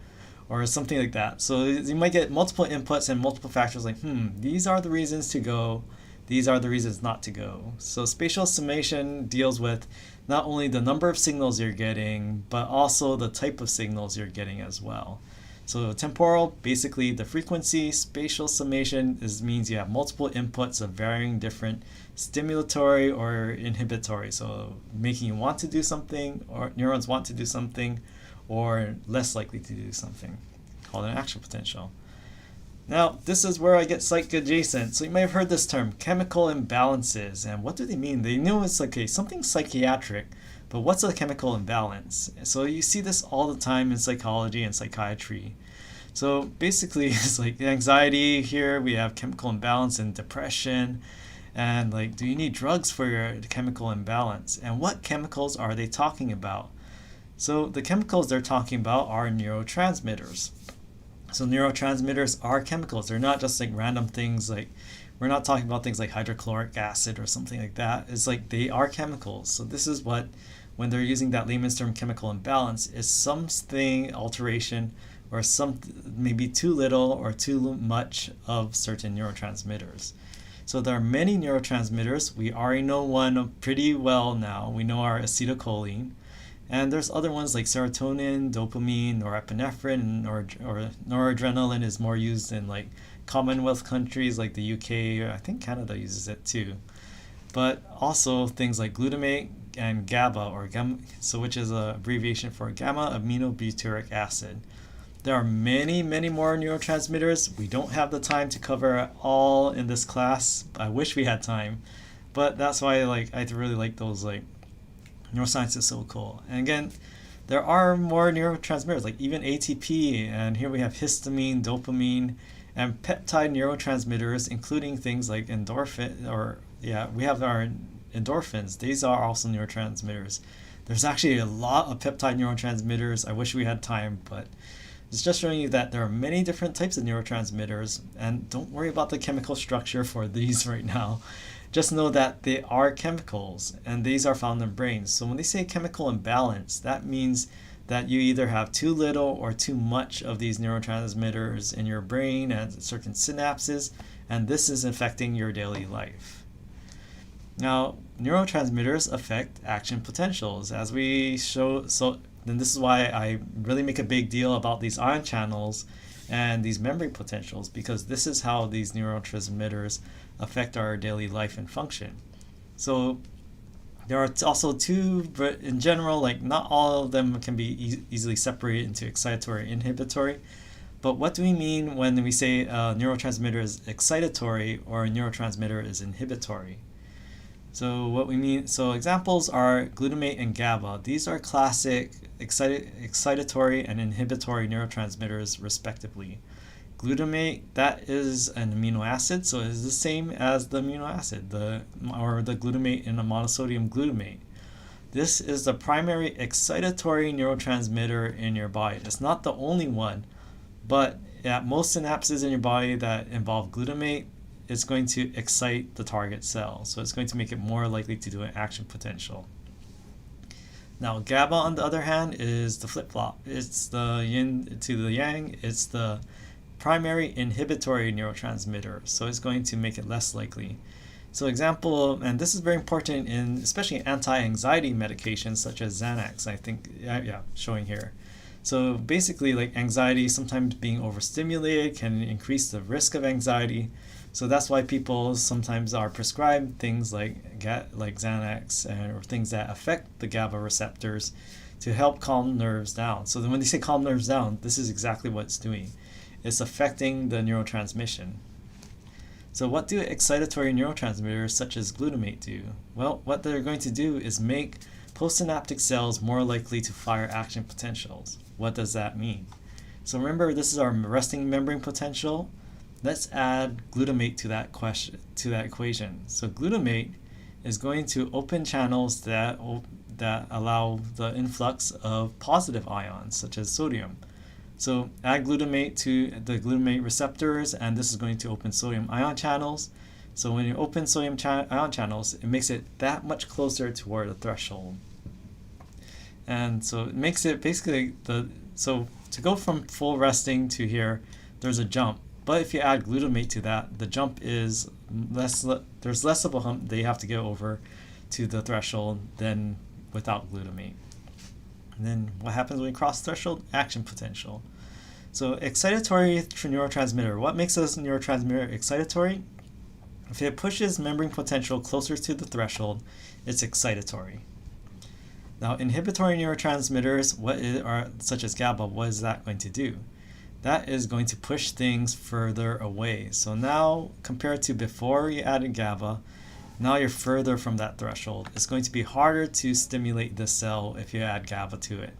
or something like that. So you might get multiple inputs and multiple factors like, these are the reasons to go, these are the reasons not to go. So spatial summation deals with not only the number of signals you're getting, but also the type of signals you're getting as well. So temporal, basically the frequency. Spatial summation means you have multiple inputs of varying different stimulatory or inhibitory. So making you want to do something, or neurons want to do something, or less likely to do something, called an action potential. Now, this is where I get psych adjacent. So you may have heard this term, chemical imbalances. And what do they mean? They know it's okay, something psychiatric, but what's a chemical imbalance? So you see this all the time in psychology and psychiatry. So basically, it's like anxiety here, we have chemical imbalance and depression. And like, do you need drugs for your chemical imbalance? And what chemicals are they talking about? So the chemicals they're talking about are neurotransmitters. So neurotransmitters are chemicals. They're not just like random things, like we're not talking about things like hydrochloric acid or something like that. It's like they are chemicals. So this is what, when they're using that layman's term chemical imbalance, is something alteration or some maybe too little or too much of certain neurotransmitters. So there are many neurotransmitters. We already know one pretty well now. We know our acetylcholine. And there's other ones like serotonin, dopamine, norepinephrine, or noradrenaline is more used in like Commonwealth countries like the UK. I think Canada uses it too. But also things like glutamate and GABA, which is an abbreviation for gamma aminobutyric acid. There are many, many more neurotransmitters. We don't have the time to cover all in this class. I wish we had time, but that's why I really like those neuroscience is so cool. And again, there are more neurotransmitters, like even ATP, and here we have histamine, dopamine, and peptide neurotransmitters, including things like we have our endorphins. These are also neurotransmitters. There's actually a lot of peptide neurotransmitters. I wish we had time, but it's just showing you that there are many different types of neurotransmitters, and don't worry about the chemical structure for these right now. Just know that they are chemicals, and these are found in brains. So when they say chemical imbalance, that means that you either have too little or too much of these neurotransmitters in your brain and certain synapses, and this is affecting your daily life. Now, neurotransmitters affect action potentials, as we show. So then this is why I really make a big deal about these ion channels and these memory potentials, because this is how these neurotransmitters affect our daily life and function. So there are also two, but in general, not all of them can be easily separated into excitatory and inhibitory. But what do we mean when we say a neurotransmitter is excitatory or a neurotransmitter is inhibitory? So what we mean, so examples are glutamate and GABA. These are classic excitatory and inhibitory neurotransmitters respectively. Glutamate, that is an amino acid, so it is the same as the amino acid, the glutamate in a monosodium glutamate. This is the primary excitatory neurotransmitter in your body. It's not the only one, but at most synapses in your body that involve glutamate, it's going to excite the target cell. So it's going to make it more likely to do an action potential. Now GABA, on the other hand, is the flip-flop. It's the yin to the yang. It's the primary inhibitory neurotransmitter. So it's going to make it less likely. So example, and this is very important in especially anti-anxiety medications such as Xanax, I think, showing here. So basically, like anxiety, sometimes being overstimulated can increase the risk of anxiety. So that's why people sometimes are prescribed things like Xanax or things that affect the GABA receptors to help calm nerves down. So then when they say calm nerves down, this is exactly what it's doing. It's affecting the neurotransmission. So what do excitatory neurotransmitters such as glutamate do? Well, what they're going to do is make postsynaptic cells more likely to fire action potentials. What does that mean? So remember, this is our resting membrane potential. Let's add glutamate to that equation. So glutamate is going to open channels that allow the influx of positive ions, such as sodium. So add glutamate to the glutamate receptors, and this is going to open sodium ion channels. So when you open sodium ion channels, it makes it that much closer toward the threshold. And so it makes it basically so to go from full resting to here, there's a jump. But if you add glutamate to that, the jump is there's less of a hump that you have to get over to the threshold than without glutamate. And then what happens when you cross threshold? Action potential. So excitatory neurotransmitter. What makes a neurotransmitter excitatory? If it pushes membrane potential closer to the threshold, it's excitatory. Now, inhibitory neurotransmitters, such as GABA, what is that going to do? That is going to push things further away. So now, compared to before you added GABA, now you're further from that threshold. It's going to be harder to stimulate the cell if you add GABA to it.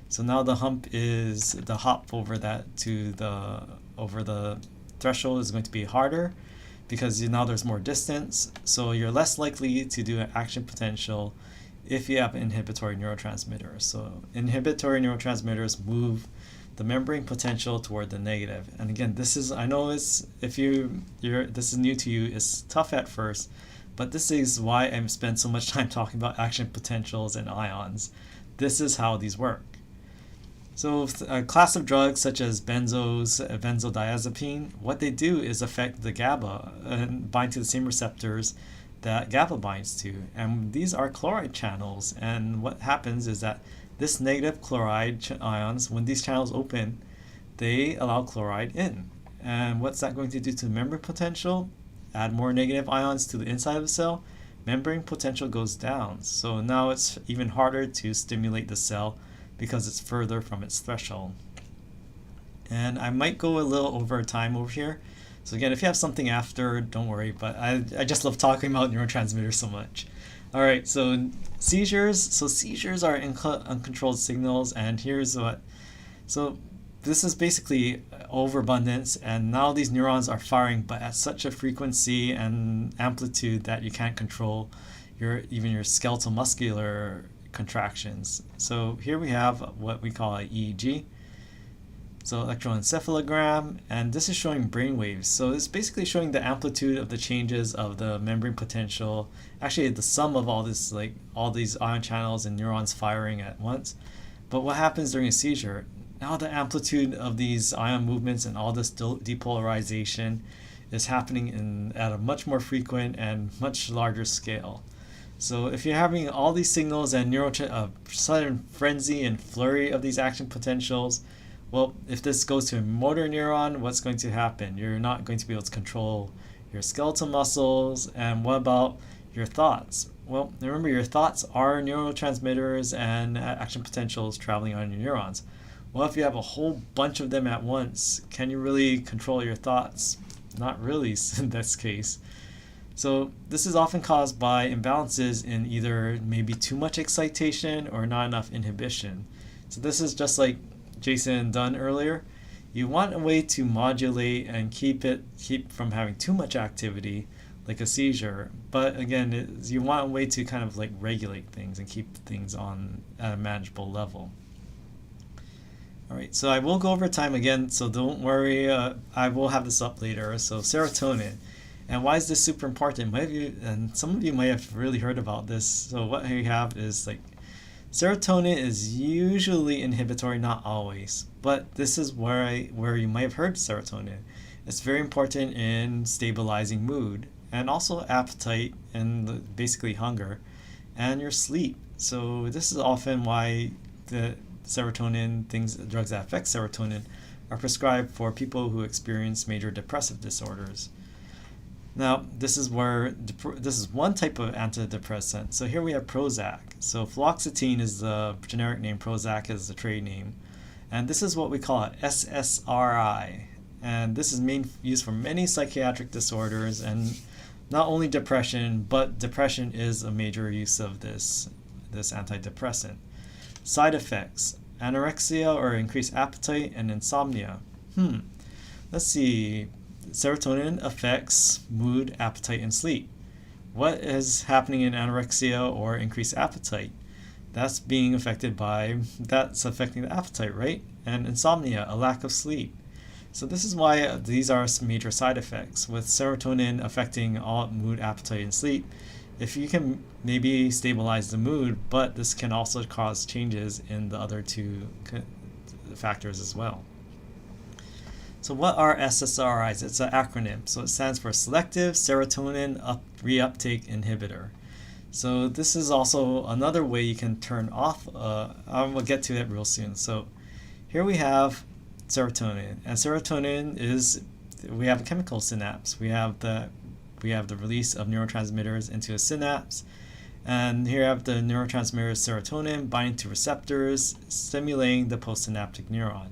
So now the hop over the threshold is going to be harder because now there's more distance. So you're less likely to do an action potential if you have inhibitory neurotransmitters. So inhibitory neurotransmitters move the membrane potential toward the negative. And again, this is, I know this is new to you, it's tough at first, but this is why I spend so much time talking about action potentials and ions. This is how these work. So a class of drugs such as benzodiazepine, what they do is affect the GABA and bind to the same receptors that GABA binds to. And these are chloride channels. And what happens is that this negative chloride ions, when these channels open, they allow chloride in. And what's that going to do to the membrane potential? Add more negative ions to the inside of the cell, membrane potential goes down. So now it's even harder to stimulate the cell because it's further from its threshold. And I might go a little over time over here. So again, if you have something after, don't worry, but I just love talking about neurotransmitters so much. All right, so seizures. So seizures are uncontrolled signals, and here's what. So this is basically overabundance, and now these neurons are firing, but at such a frequency and amplitude that you can't control even your skeletal muscular contractions. So here we have what we call an EEG, so electroencephalogram, and this is showing brain waves. So it's basically showing the amplitude of the changes of the membrane potential, actually the sum of all this, like all these ion channels and neurons firing at once. But what happens during a seizure? Now the amplitude of these ion movements and all this depolarization is happening at a much more frequent and much larger scale. So if you're having all these signals and sudden frenzy and flurry of these action potentials, well, if this goes to a motor neuron, what's going to happen? You're not going to be able to control your skeletal muscles. And what about your thoughts? Well, remember, your thoughts are neurotransmitters and action potentials traveling on your neurons. Well, if you have a whole bunch of them at once, can you really control your thoughts? Not really in this case. So this is often caused by imbalances in either maybe too much excitation or not enough inhibition. So this is just like Jason done earlier. You want a way to modulate and keep from having too much activity, like a seizure. But again, you want a way to kind of like regulate things and keep things on at a manageable level. All right, so I will go over time again, so don't worry. I will have this up later. So serotonin, and why is this super important? And some of you might have really heard about this. So what we have is like serotonin is usually inhibitory, not always, but this is where you might have heard serotonin. It's very important in stabilizing mood and also appetite and basically hunger and your sleep. So this is often why the serotonin, drugs that affect serotonin, are prescribed for people who experience major depressive disorders. Now, this is one type of antidepressant. So here we have Prozac. So fluoxetine is the generic name, Prozac is the trade name. And this is what we call an SSRI. And this is used for many psychiatric disorders, and not only depression, but depression is a major use of this antidepressant. Side effects: anorexia or increased appetite and insomnia. Let's see. Serotonin affects mood, appetite, and sleep. What is happening in anorexia or increased appetite? That's affecting the appetite, right? And insomnia, a lack of sleep. So this is why these are major side effects. With serotonin affecting all mood, appetite, and sleep, if you can maybe stabilize the mood, but this can also cause changes in the other two factors as well. So what are SSRIs? It's an acronym. So it stands for Selective Serotonin Reuptake Inhibitor. So this is also another way you can turn off. We'll get to it real soon. So here we have serotonin, and serotonin we have a chemical synapse. We have the release of neurotransmitters into a synapse, and here I have the neurotransmitter serotonin binding to receptors, stimulating the postsynaptic neuron.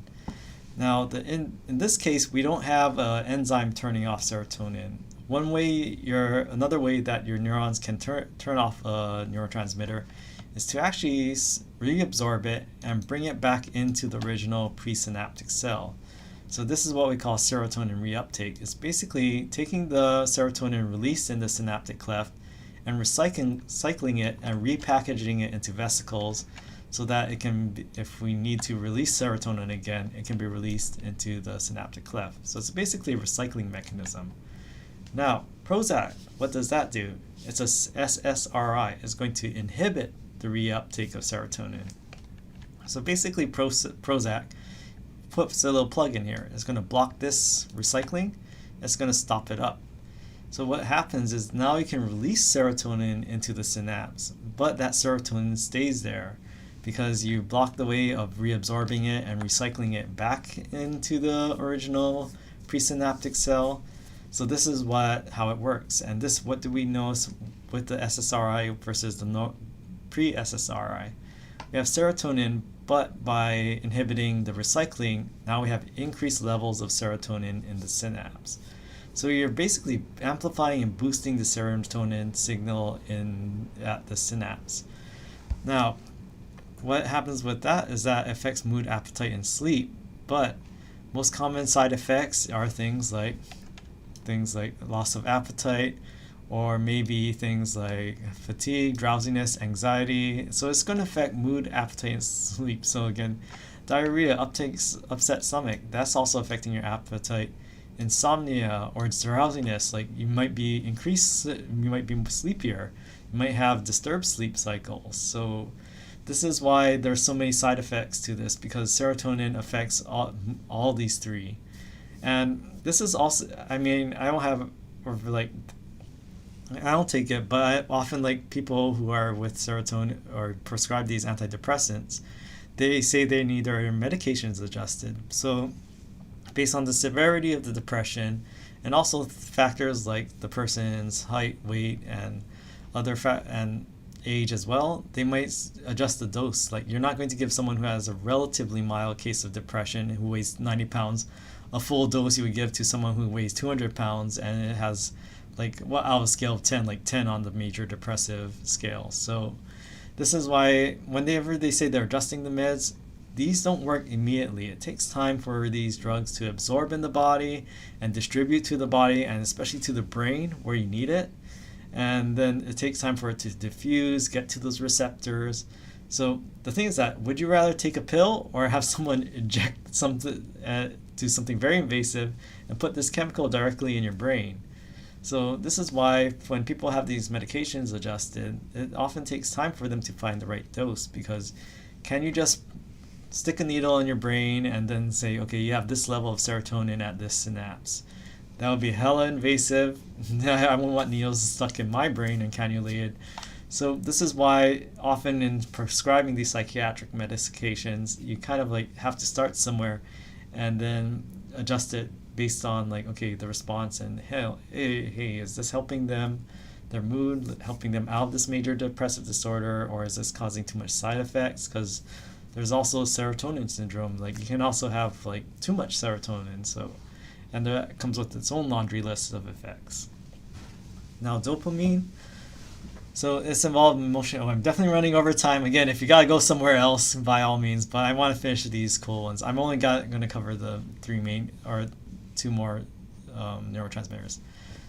Now, in this case, we don't have an enzyme turning off serotonin. Another way that your neurons can turn off a neurotransmitter is to actually reabsorb it and bring it back into the original presynaptic cell. So this is what we call serotonin reuptake. It's basically taking the serotonin released in the synaptic cleft and recycling it and repackaging it into vesicles, so that it can, if we need to release serotonin again, it can be released into the synaptic cleft. So it's basically a recycling mechanism. Now, Prozac, what does that do? It's a SSRI. It's going to inhibit the reuptake of serotonin. So basically, Prozac puts a little plug in here. It's going to block this recycling. It's going to stop it up. So what happens is now you can release serotonin into the synapse, but that serotonin stays there because you block the way of reabsorbing it and recycling it back into the original presynaptic cell. So this is how it works. And what do we know with the SSRI versus the pre-SSRI? We have serotonin, but by inhibiting the recycling, now we have increased levels of serotonin in the synapse. So you're basically amplifying and boosting the serotonin signal at the synapse. Now, what happens with that is that it affects mood, appetite, and sleep, but most common side effects are things like loss of appetite, or maybe things like fatigue, drowsiness, anxiety. So it's going to affect mood, appetite, and sleep. So again, diarrhea, upset stomach, that's also affecting your appetite. Insomnia or drowsiness, like you might be sleepier. You might have disturbed sleep cycles. So this is why there's so many side effects to this, because serotonin affects all these three. And this is also, I don't take it, but I often like people who are with serotonin or prescribe these antidepressants, they say they need their medications adjusted. So based on the severity of the depression and also factors like the person's height, weight, and and age as well, they might adjust the dose. Like, you're not going to give someone who has a relatively mild case of depression who weighs 90 pounds a full dose you would give to someone who weighs 200 pounds and it has like what out of a scale of 10, like 10 on the major depressive scale. So this is why whenever they say they're adjusting the meds, these don't work immediately. It takes time for these drugs to absorb in the body and distribute to the body, and especially to the brain where you need it. And then it takes time for it to diffuse, get to those receptors. So the thing is that, would you rather take a pill or have someone inject something, do something very invasive and put this chemical directly in your brain? So this is why when people have these medications adjusted, it often takes time for them to find the right dose, because can you just stick a needle in your brain and then say, okay, you have this level of serotonin at this synapse? That would be hella invasive. I wouldn't want needles stuck in my brain and cannulated. So this is why often in prescribing these psychiatric medications, you kind of like have to start somewhere and then adjust it based on like, okay, the response, and hey, is this helping them, their mood, helping them out of this major depressive disorder, or is this causing too much side effects? Because there's also serotonin syndrome. Like you can also have like too much serotonin. So, and that comes with its own laundry list of effects. Now dopamine. So it's involved in emotion. I'm definitely running over time. Again, if you gotta go somewhere else, by all means. But I want to finish these cool ones. I'm only going to cover the three main, or two more neurotransmitters.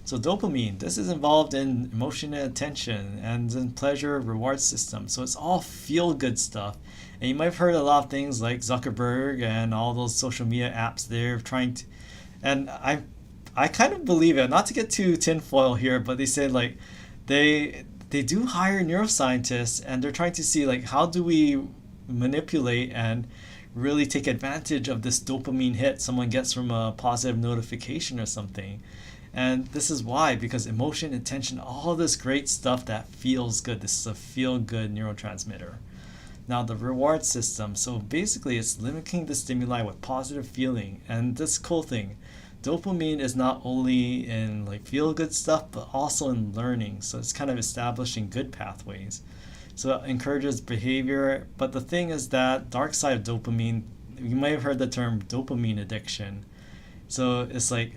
So dopamine. This is involved in emotion and attention, and in pleasure reward system. So it's all feel good stuff. And you might have heard a lot of things like Zuckerberg and all those social media apps. They're trying to, and I kind of believe it. Not to get too tinfoil here, but they said like they do hire neuroscientists, and they're trying to see like how do we manipulate and really take advantage of this dopamine hit someone gets from a positive notification or something. And this is why, because emotion, attention, all this great stuff that feels good. This is a feel-good neurotransmitter. Now the reward system. So basically it's limiting the stimuli with positive feeling. And this cool thing, dopamine is not only in like feel-good stuff, but also in learning. So it's kind of establishing good pathways. So it encourages behavior. But the thing is that dark side of dopamine, you might have heard the term dopamine addiction. So it's like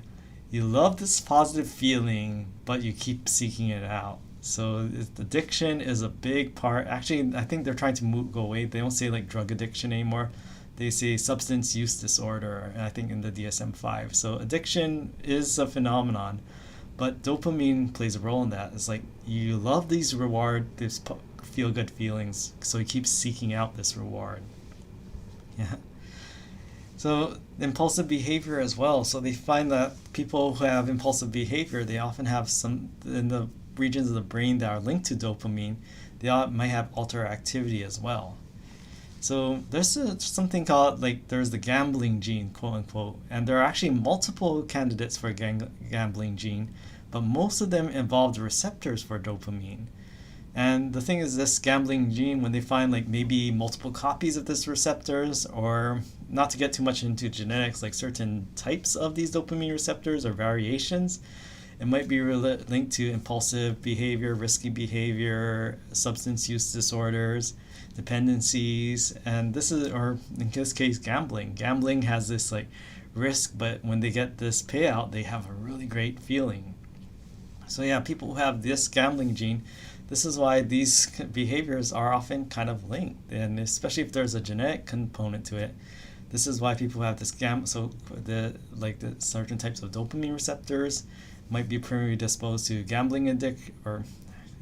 you love this positive feeling, but you keep seeking it out. So addiction is a big part. Actually, I think they're trying to go away. They don't say like drug addiction anymore. They say substance use disorder, I think in the DSM-5. So addiction is a phenomenon, but dopamine plays a role in that. It's like you love these these feel-good feelings, so you keep seeking out this reward. Yeah. So impulsive behavior as well. So they find that people who have impulsive behavior, they often have some in the regions of the brain that are linked to dopamine. They might have alter activity as well. So there's something called, like, there's the gambling gene, quote unquote, and there are actually multiple candidates for gambling gene, but most of them involve the receptors for dopamine. And the thing is, this gambling gene, when they find like maybe multiple copies of this receptors, or not to get too much into genetics, like certain types of these dopamine receptors or variations, it might be linked to impulsive behavior, risky behavior, substance use disorders, dependencies, and this is, or in this case, gambling. Gambling has this like risk, but when they get this payout, they have a really great feeling. So yeah, people who have this gambling gene, this is why these behaviors are often kind of linked, and especially if there's a genetic component to it. This is why people have this so the certain types of dopamine receptors might be predisposed to gambling or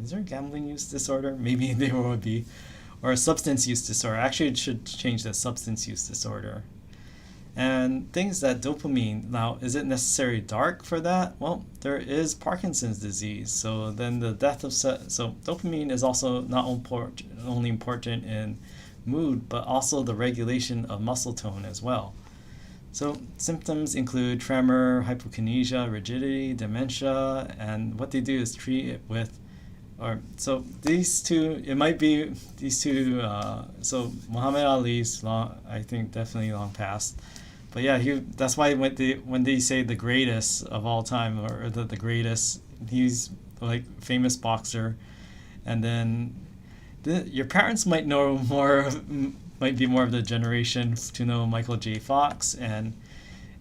is there a gambling use disorder? Maybe there would be, or a substance use disorder. Actually, it should change the substance use disorder. And things that dopamine, now, is it necessarily dark for that? Well, there is Parkinson's disease. So then the death of, so dopamine is also not only important in mood, but also the regulation of muscle tone as well. So symptoms include tremor, hypokinesia, rigidity, dementia, and what they do is treat it with, so these two, it might be these two, so Muhammad Ali's I think definitely long past. But yeah, that's why when they say the greatest of all time, or the greatest, he's like famous boxer. And then your parents might know more, might be more of the generation to know Michael J. Fox. And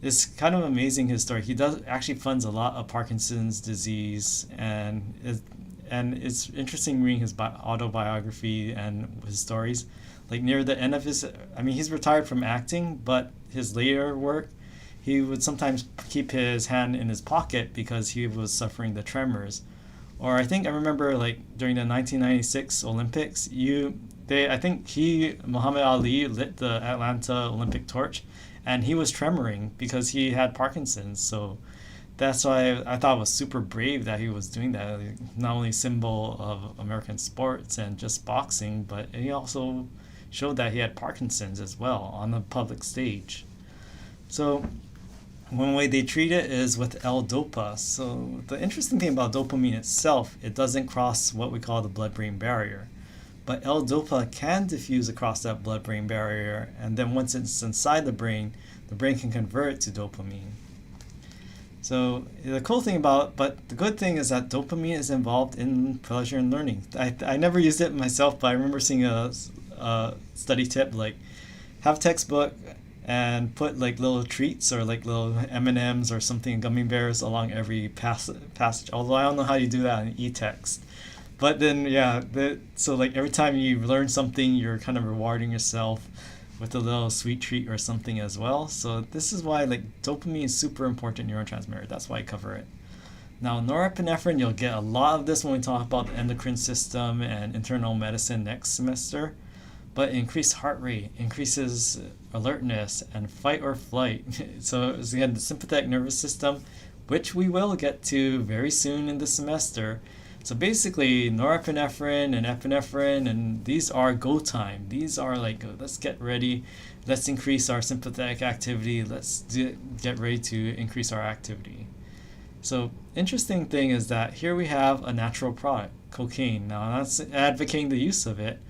it's kind of amazing his story. He does actually funds a lot of Parkinson's disease, and it's interesting reading his autobiography and his stories. Like near the end of his, I mean, he's retired from acting, but his later work, he would sometimes keep his hand in his pocket because he was suffering the tremors. Or I think I remember like during the 1996 Olympics, Muhammad Ali lit the Atlanta Olympic torch, and he was tremoring because he had Parkinson's. So that's why I thought it was super brave that he was doing that. Not only a symbol of American sports and just boxing, but he also showed that he had Parkinson's as well on the public stage. So one way they treat it is with L-DOPA. So the interesting thing about dopamine itself, it doesn't cross what we call the blood-brain barrier. But L-DOPA can diffuse across that blood-brain barrier, and then once it's inside the brain can convert it to dopamine. So the good thing is that dopamine is involved in pleasure and learning. I never used it myself, but I remember seeing a study tip like have a textbook and put like little treats or like little M&Ms or something, gummy bears along every passage. Although I don't know how you do that in e-text. But then, so like every time you learn something, you're kind of rewarding yourself with a little sweet treat or something as well. So this is why like dopamine is super important neurotransmitter. That's why I cover it. Now, norepinephrine, you'll get a lot of this when we talk about the endocrine system and internal medicine next semester. But increased heart rate increases alertness and fight or flight. So again, the sympathetic nervous system, which we will get to very soon in the semester. So basically, norepinephrine and epinephrine, and these are go time. These are like, let's get ready. Let's increase our sympathetic activity. Let's get ready to increase our activity. So interesting thing is that here we have a natural product, cocaine. Now, I'm not advocating the use of it,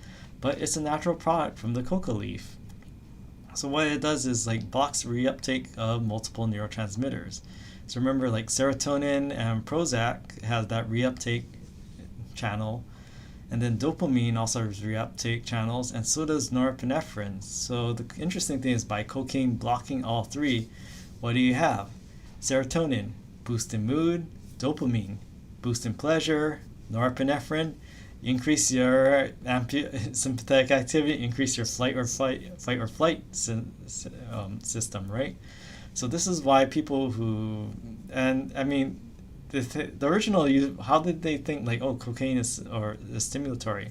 but it's a natural product from the coca leaf. So what it does is like blocks reuptake of multiple neurotransmitters. So remember, like serotonin and Prozac has that reuptake channel, and then dopamine also has reuptake channels, and so does norepinephrine. So the interesting thing is by cocaine blocking all three, what do you have? Serotonin, boost in mood; dopamine, boost in pleasure; norepinephrine, increase your sympathetic activity, increase your fight or flight system, right? So this is why people who, and I mean, the original use, how did they think like, oh, cocaine is stimulatory?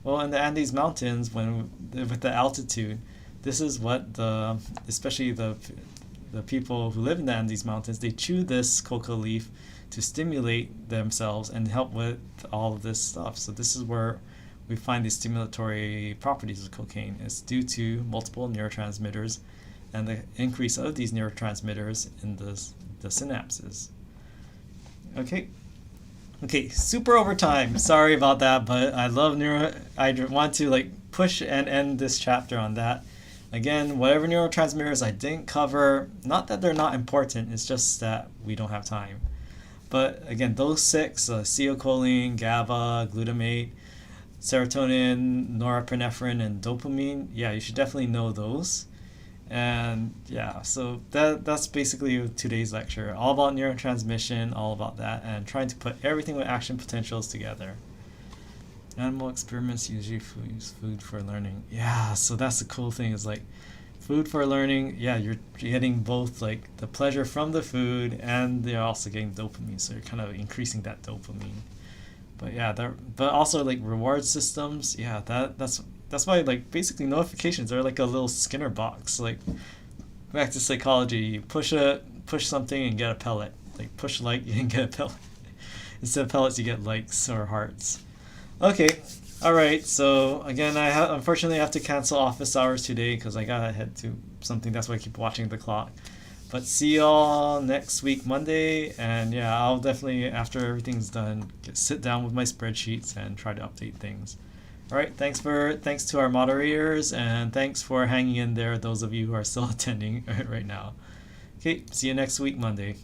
Well, in the Andes Mountains, with the altitude, this is what especially the people who live in the Andes Mountains, they chew this coca leaf to stimulate themselves and help with all of this stuff. So this is where we find the stimulatory properties of cocaine. It's due to multiple neurotransmitters and the increase of these neurotransmitters in the synapses. Okay, super overtime. Sorry about that, but I love I want to like push and end this chapter on that. Again, whatever neurotransmitters I didn't cover, not that they're not important, it's just that we don't have time. But again, those six, acetylcholine, GABA, glutamate, serotonin, norepinephrine, and dopamine, you should definitely know those. And so that's basically today's lecture. All about neurotransmission, all about that, and trying to put everything with action potentials together. Animal experiments usually use food for learning. So that's the cool thing is like food for learning. You're getting both like the pleasure from the food, and you're also getting dopamine. So you're kind of increasing that dopamine. But also like reward systems. That's why like basically notifications are like a little Skinner box. Like back to psychology, you push something and get a pellet. Like push like and get a pellet. Instead of pellets, you get likes or hearts. Okay, all right. So again, I unfortunately have to cancel office hours today because I gotta head to something. That's why I keep watching the clock. But see y'all next week, Monday, and I'll definitely after everything's done sit down with my spreadsheets and try to update things. All right, thanks to our moderators, and thanks for hanging in there, those of you who are still attending right now. Okay, see you next week, Monday.